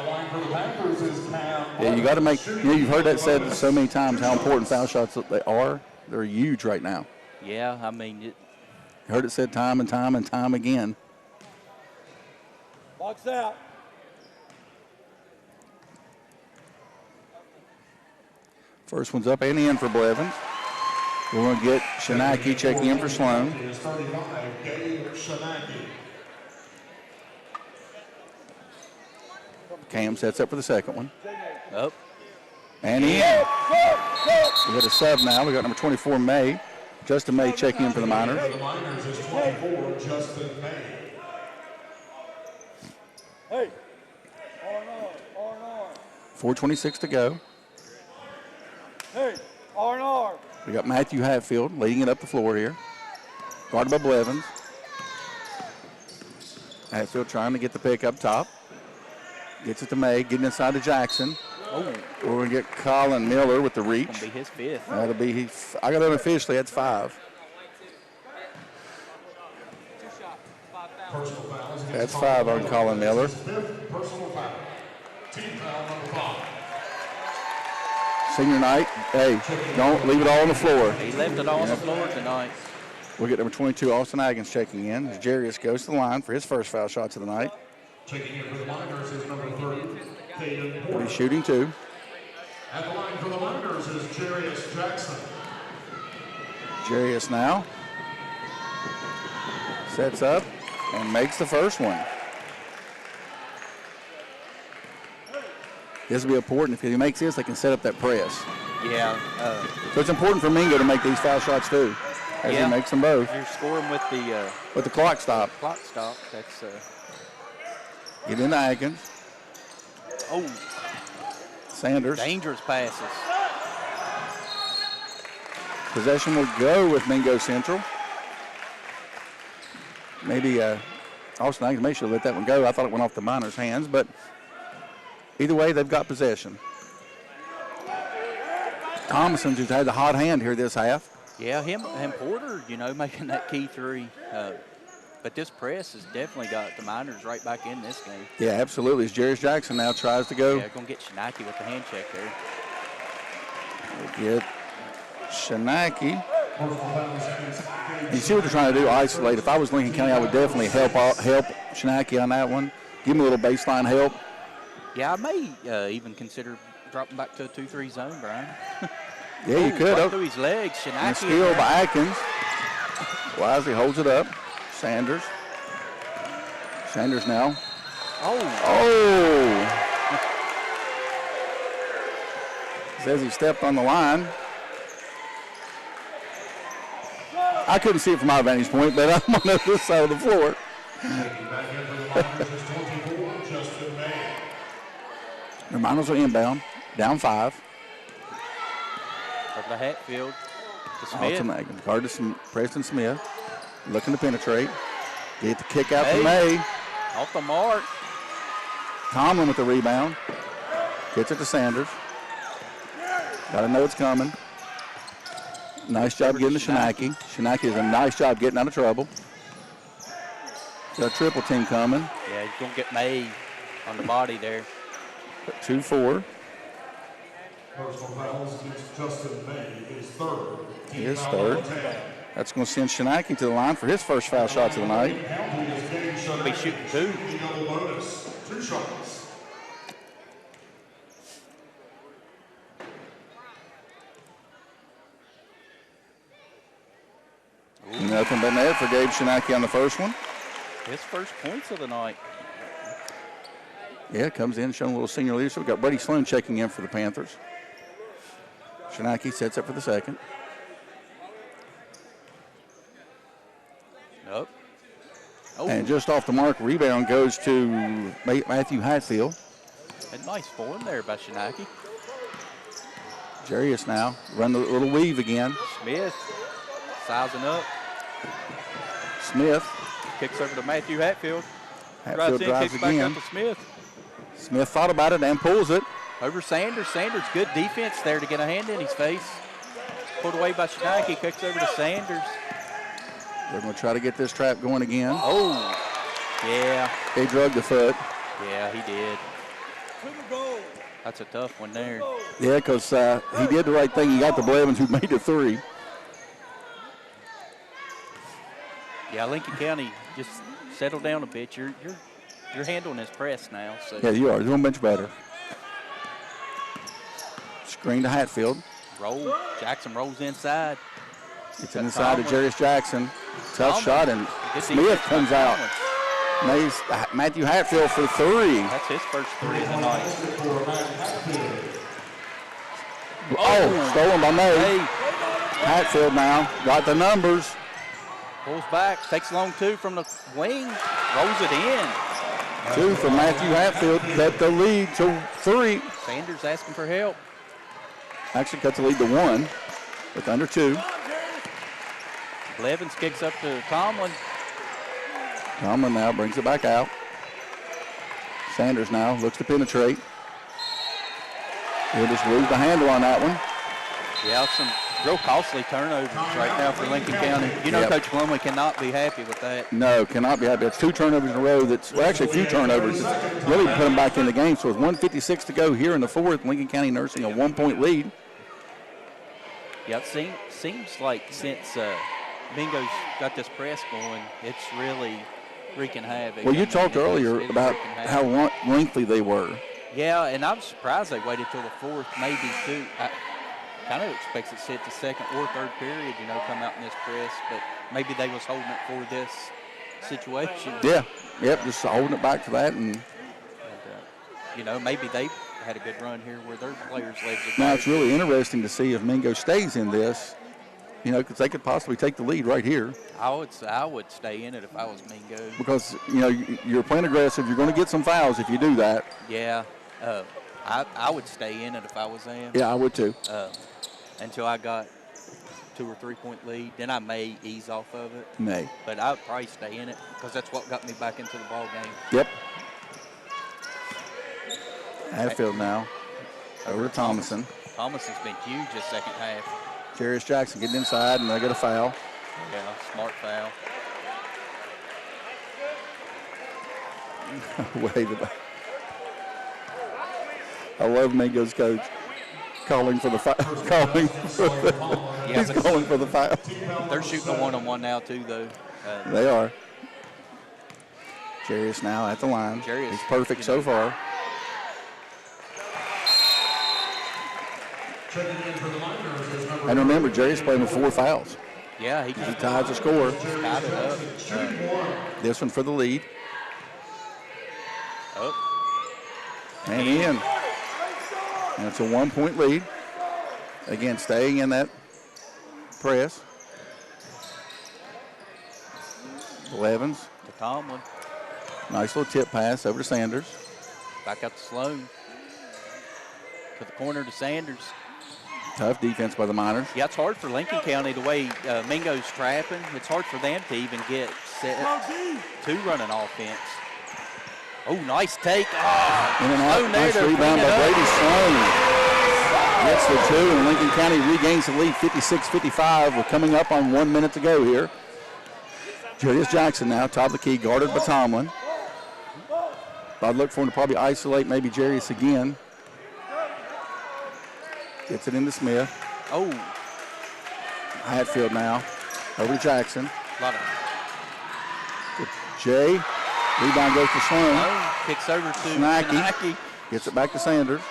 Yeah, you got to make. You've heard that said so many times how important foul shots they are. They're huge right now. Yeah, I mean, You heard it said time and time and time again. Box out. First one's up and in for Blevins. We're going to get Shanaki checking in for Sloan. Is 35, Gabe Shanaki. Cam sets up for the second one. up. And in. We got a sub now. We got number 24, May. Justin May checking in for the Miners. For the Miners is 24, Justin May. Hey. R&R. 4:26 to go. Hey. R&R. We got Matthew Hatfield leading it up the floor here. Guarded by Blevins. Hatfield trying to get the pick up top. Gets it to May, getting inside to Jackson. Oh, We're going to get Colin Miller with the reach. gonna be his fifth. That'll be, I got it officially, that's 5. Personal fouls. That's 5 on Colin Miller. Fifth personal foul. Team foul number 5. Senior night, hey, don't leave it all on the floor. He left it all on the floor tonight. We'll get number 22, Austin Aggins, checking in as Jairus goes to the line for his first foul shots of the night. Checking in for the Miners is number 30, Caden He's Porter. shooting 2. At the line for the Miners is Jairus Jackson. Jairus now sets up and makes the first one. This will be important. If he makes this, they can set up that press. Yeah. So it's important for Mingo to make these foul shots too, as Yeah. he makes them both. You're scoring with the With the clock stop, clock stop. That's get into Atkins. oh, Sanders. dangerous passes. Possession will go with Mingo Central. Maybe Austin Atkins may should have let that one go. I thought it went off the Miners' hands, but either way, they've got possession. Thomason's who's had the hot hand here this half. Yeah, him and Porter, making that key three. But this press has definitely got the Miners right back in this game. Yeah, absolutely. As Jairus Jackson now tries to go. Yeah, going to get Shinaki with the hand check there. We'll get Shanaki. You see what they're trying to do, isolate. If I was Lincoln County, I would definitely help Shanaki on that one. Give him a little baseline help. Yeah, I may even consider dropping back to a 2-3 zone, Brian. Yeah, you could. Right through his legs. And Shinaki. a steal by Atkins. Wisely holds it up. Sanders. Sanders now. Oh! Says he stepped on the line. I couldn't see it from my vantage point, but I'm on this side of the floor. The Miners are inbound, down 5. Over the Hatfield to Smith. Smith. Guard to Preston Smith. Looking to penetrate. Get the kick out from May. Off the mark. Tomlin with the rebound. Gets it to Sanders. Got to know it's coming. Nice job getting to Shinaki. Shinaki does a nice job getting out of trouble. Got a triple team coming. Yeah, he's going to get May on the body there. 2-4. Personal fouls against Justin May is third. His third. That's going to send Shinaki to the line for his first foul shots of the night. He'll be shooting 2. Double bonus. 2 shots. Nothing but net for Gabe Shinaki on the first one. His first points of the night. Yeah, comes in showing a little senior leadership. We've got Brady Sloan checking in for the Panthers. Shinaki sets up for the second. Nope. Oh. And just off the mark, rebound goes to Matthew Hatfield. A nice form there by Shinaki. Jairus now, run the little weave again. Smith sizing up. Smith. Kicks over to Matthew Hatfield. Hatfield drives kicks again. back up to Smith. Smith thought about it and pulls it. Over Sanders. Sanders, good defense there to get a hand in his face. Pulled away by Shinaki. Kicks over to Sanders. They're going to try to get this trap going again. Oh, yeah. They drug the foot. Yeah, he did. That's a tough one there. Yeah, because he did the right thing. He got the Blevins who made the 3. Yeah, Lincoln County just settle down a bit. You're handling his press now. So. Yeah, you are doing much better. Screen to Hatfield. Roll. Jackson rolls inside. It's inside to Jairus Jackson. Tough shot, and Good Smith defense comes by out. Tomlin. Nice. Matthew Hatfield for 3. That's his first 3 of the night. Oh, stolen by May. Hey, Hatfield now got the numbers. pulls back, takes a long 2 from the wing, rolls it in. 2 for Matthew Hatfield. Cut the lead to 3. Sanders asking for help. Actually cuts the lead to 1 with under 2. Blevins kicks up to Tomlin. Tomlin now brings it back out. Sanders now looks to penetrate. He'll just lose the handle on that one. Yeah, some real costly turnovers right now for Lincoln County. You know, Yep. Coach Plumley cannot be happy with that. No, cannot be happy. It's 2 turnovers in a row. Actually a few turnovers. It's really put them back in the game. So with 1:56 to go here in the 4th, Lincoln County nursing a 1-point lead. Yeah, it seems like since Mingo's got this press going, it's really wreaking havoc. Well, you I mean, talked earlier it's about wreaking havoc. how lengthy they were. Yeah, and I'm surprised they waited till the 4th, maybe 2. I kind of expects it to sit the 2nd or 3rd period, come out in this press, but maybe they was holding it for this situation. Yeah, yep, just holding it back to that. And Maybe they had a good run here where their players' legs are now back. it's really interesting to see if Mingo stays in this, because they could possibly take the lead right here. I would stay in it if I was Mingo. Because, you're playing aggressive. You're going to get some fouls if you do that. Yeah, I would stay in it if I was them. Yeah, I would too. Until I got 2 or 3 point lead, then I may ease off of it. May. But I'd probably stay in it because that's what got me back into the ball game. Yep. Hatfield now over to Thomason. Thomason's been huge this second half. Jairus Jackson getting inside, and they get a foul. Yeah, smart foul. Wait a minute. I love Mingo's coach calling for the foul. He's calling for the foul. They're shooting a one-on-one now too, though. They are. Jairus now at the line. Jairus, he's perfect so far. Checking in for the Miners is And remember, Jerry's playing with 4 fouls. Yeah, he ties the score. Tied it up. This one for the lead. And in. And it's a 1-point lead. Again, staying in that press. Blevins. To Tomlin. Nice little tip pass over to Sanders. Back out to Sloan. To the corner to Sanders. Tough defense by the Miners. Yeah, it's hard for Lincoln County the way Mingo's trapping. It's hard for them to even get set to running offense. Oh, nice take. Oh, in and out. Nice rebound by Brady Sloan. Gets the 2, and Lincoln County regains the lead 56-55. We're coming up on 1 minute to go here. Julius Jackson now, top of the key, guarded by Tomlin. I'd look for him to probably isolate maybe Jairus again. Gets it into Smith. Oh. Hatfield now. Over to Jackson. Jay. Rebound goes to Sloan. Oh, kicks over to Snacky. Gets it back to Sanders.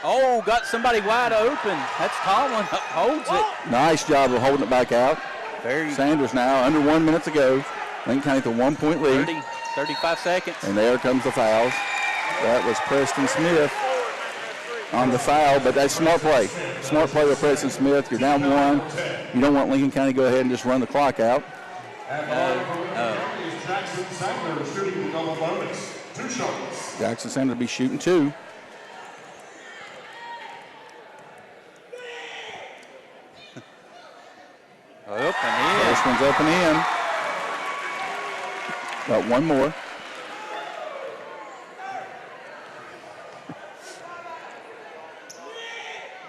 Oh, got somebody wide open. That's Tomlin. Holds it. Nice job of holding it back out. Sanders now, under 1 minute to go. Lincoln County with a 1-point lead. 35 seconds. And there comes the fouls. That was Preston Smith on the foul, but that's smart play. Smart play with Preston Smith. You're down 1. You don't want Lincoln County to go ahead and just run the clock out. Jackson Sanders shooting the double bonus. 2 shots. Jackson Sanders will be shooting 2. Up and in. This one's up and in. Got 1 more.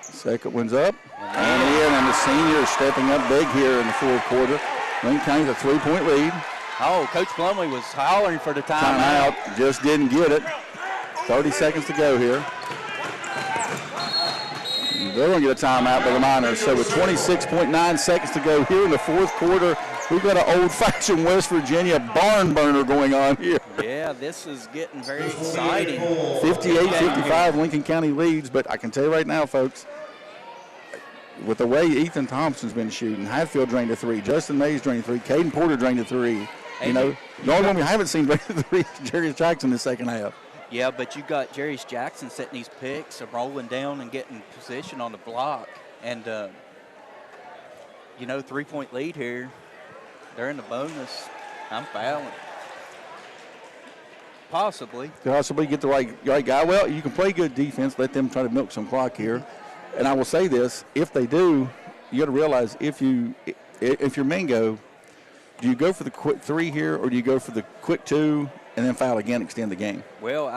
Second one's up and in, and the senior is stepping up big here in the 4th quarter. Lincoln County's a 3-point lead. Oh, Coach Plumley was hollering for the timeout. Just didn't get it. 30 seconds to go here. They're going to get a timeout by the Miners. So with 26.9 seconds to go here in the 4th quarter, we've got an old-fashioned West Virginia barn burner going on here. Yeah, this is getting very exciting. 58-55, Lincoln County leads, but I can tell you right now, folks, with the way Ethan Thompson's been shooting, Hatfield drained a 3, Justin Mays drained a 3, Caden Porter drained a 3. You know, the only one we haven't seen drain a 3 is Jairus Jackson in the second half. Yeah, but you got Jairus Jackson setting these picks and rolling down and getting position on the block. And, 3-point lead here. They're in the bonus. I'm fouling. Possibly get the right guy. Well, you can play good defense, let them try to milk some clock here. And I will say this, if they do, you got to realize if you're Mingo, do you go for the quick 3 here or do you go for the quick 2 and then foul again, extend the game? Well,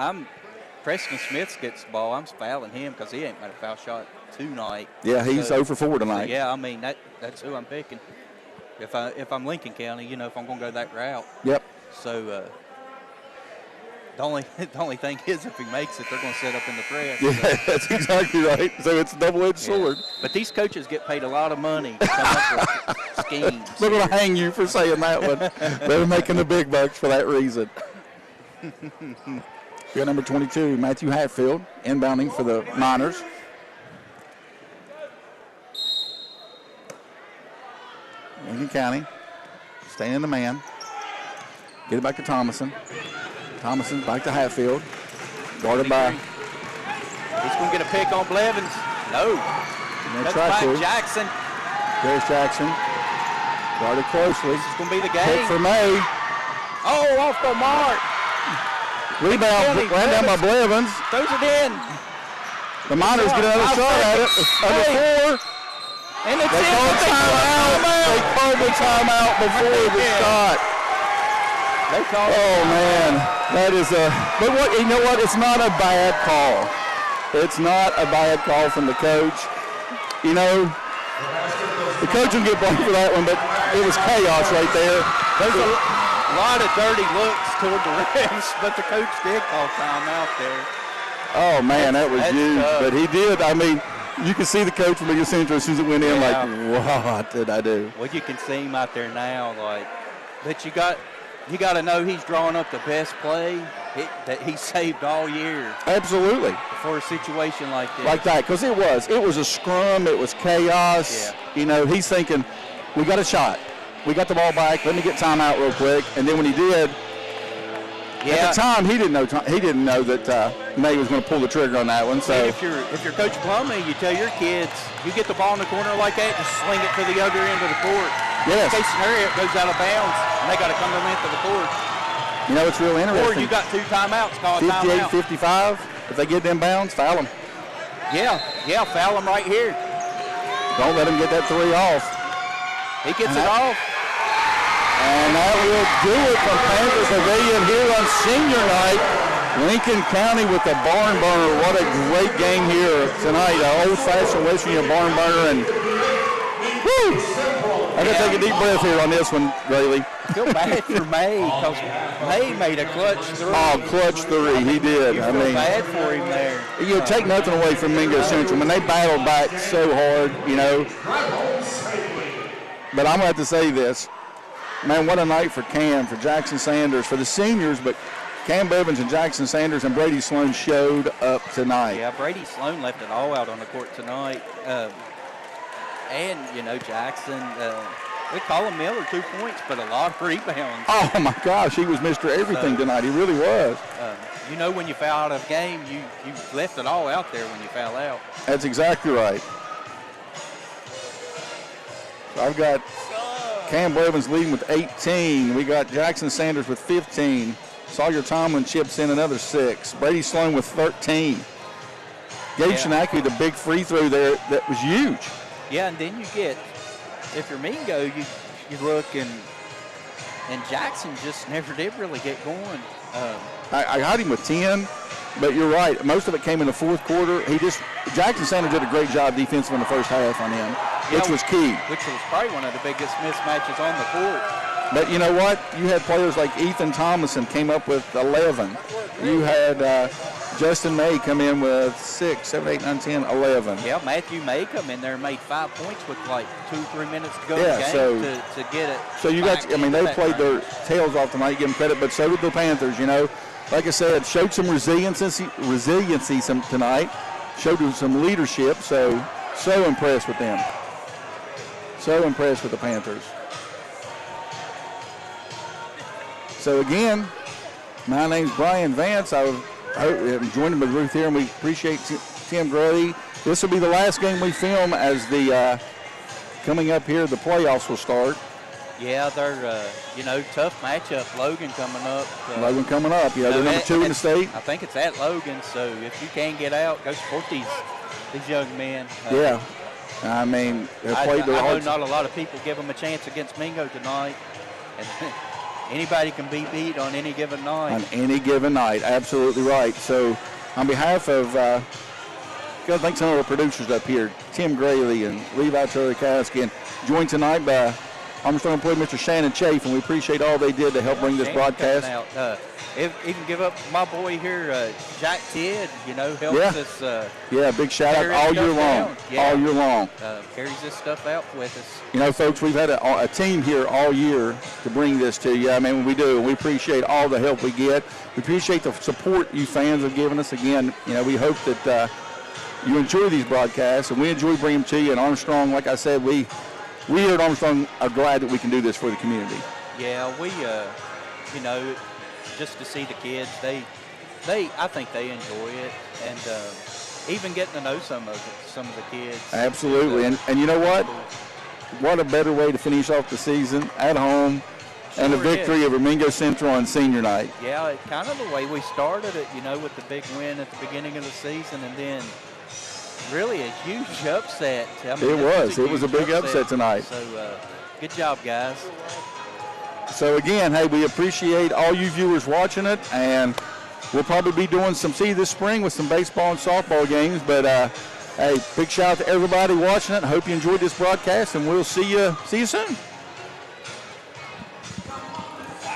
Preston Smith gets the ball. I'm fouling him because he ain't made a foul shot tonight. Yeah, he's 0 for 4 tonight. So, yeah, I mean, that's who I'm picking. If I'm Lincoln County, if I'm going to go that route. Yep. So, the only thing is if he makes it, they're going to set up in the press. Yeah, so. That's exactly right. So it's a double-edged sword. But these coaches get paid a lot of money to come up with schemes. They're going to hang you for saying that one. They're making the big bucks for that reason. We got number 22, Matthew Hatfield, inbounding for the Miners. Lincoln County, staying in the man. Get it back to Thomason. Thomason back to Hatfield. Guarded by. He's going to get a pick on Blevins. No. That's by Jackson. There's Jackson. Guarded closely. This is going to be the game. Pick for May. Oh, off the mark. Rebound, ran down by Blevins. Throws it in. The Miners get another shot at it. Under 4. And it's they called timeout. They called the timeout before the shot. Man, that is but what, you know what? It's not a bad call. It's not a bad call from the coach. The coach will get blamed for that one, but it was chaos right there. There's a lot of dirty looks toward the refs, but the coach did call timeout there. Oh, man, that was huge. Tough. But he did. I mean, you can see the coach from the center as soon as it went in, like, what did I do? Well, you can see him out there now, but you got to know he's drawing up the best play. that he saved all year Absolutely. for a situation like this. Like that, because it was a scrum, it was chaos. Yeah. He's thinking, we got a shot. We got the ball back, let me get timeout real quick. And then when he did, at the time, he didn't know that May was going to pull the trigger on that one. So if you're Coach Plumlee, you tell your kids, you get the ball in the corner like that, just sling it to the other end of the court. Yes. In case scenario, it goes out of bounds, and they got to come to the length of the court. It's real interesting. Or you got 2 timeouts, call a 58, timeout. 55. If they get them bounds, foul them. Yeah, foul them right here. Don't let him get that 3 off. He gets it off. And that will do it from Panthers Pavilion here on senior night. Lincoln County with the barn burner. What a great game here tonight. Old-fashioned West Virginia barn burner. And whew, I got to take a deep breath here on this one, Rayleigh. I feel bad for May because May made a clutch 3. Oh, clutch 3. He did. You feel bad for him there. Take nothing away from Mingo Central. When they battled back so hard, But I'm going to have to say this. Man, what a night for Cam, for Jackson Sanders, for the seniors, but Cam Bevins and Jackson Sanders and Brady Sloan showed up tonight. Yeah, Brady Sloan left it all out on the court tonight. And, Jackson, we call him Miller, 2 points, but a lot of rebounds. Oh, my gosh, he was Mr. Everything tonight. He really was. When you foul out of the game, you left it all out there when you foul out. That's exactly right. So I've got Cam Blevins leading with 18. We got Jackson Sanders with 15. Sawyer Tomlin chips in another 6. Brady Sloan with 13. Gage Shinaki, the big free throw there, that was huge. Yeah, and then you get, if you're Mingo, you look and Jackson just never did really get going. I got him with 10, but you're right. Most of it came in the fourth quarter. Jackson Sanders did a great job defensive in the first half on him, which was key. Which was probably one of the biggest mismatches on the court. But you know what? You had players like Ethan Thomason came up with 11. You had Justin May come in with 6, 7, 8, 9, 10, 11. Yeah, Matthew May come in there and made 5 points with like 2-3 minutes to go in the game to get it. So you got, they played their tails off tonight, give them credit, but so did the Panthers, Like I said, showed some resiliency tonight, showed some leadership, so impressed with them. So impressed with the Panthers. So again, my name's Brian Vance. I'm joining with Ruth here, and we appreciate Tim Gray. This will be the last game we film as the coming up here, the playoffs will start. Yeah, they're, tough matchup. Logan coming up. Yeah, they're number 2 in the state. I think it's at Logan, so if you can get out, go support these young men. Yeah. I mean, they played their I know not a lot of people give them a chance against Mingo tonight. And anybody can be beat on any given night. On any given night, absolutely right. So on behalf of, got to thank some of our producers up here, Tim Grayley and Levi Turlikowski, and joined tonight by Armstrong employee Mr. Shannon Chafe, and we appreciate all they did to help bring this broadcast. Even give up my boy here, Jack Tidd, helps us. Big shout out all year long. All year long. Carries this stuff out with us. Folks, we've had a team here all year to bring this to you. I mean, we do. We appreciate all the help we get. We appreciate the support you fans have given us. Again, we hope that you enjoy these broadcasts, and we enjoy bringing them to you. And Armstrong, like I said, we here at Armstrong are glad that we can do this for the community. Yeah, we, just to see the kids, I think they enjoy it, and even getting to know some of the kids. Absolutely, and you know what? What a better way to finish off the season at home, and a victory over Mingo Central on senior night. Yeah, kind of the way we started it, with the big win at the beginning of the season, and then really a huge upset. It was a big upset tonight. So good job, guys. So again, hey, we appreciate all you viewers watching it, and we'll probably be doing some this spring with some baseball and softball games. But hey, big shout out to everybody watching it. Hope you enjoyed this broadcast, and we'll see you soon.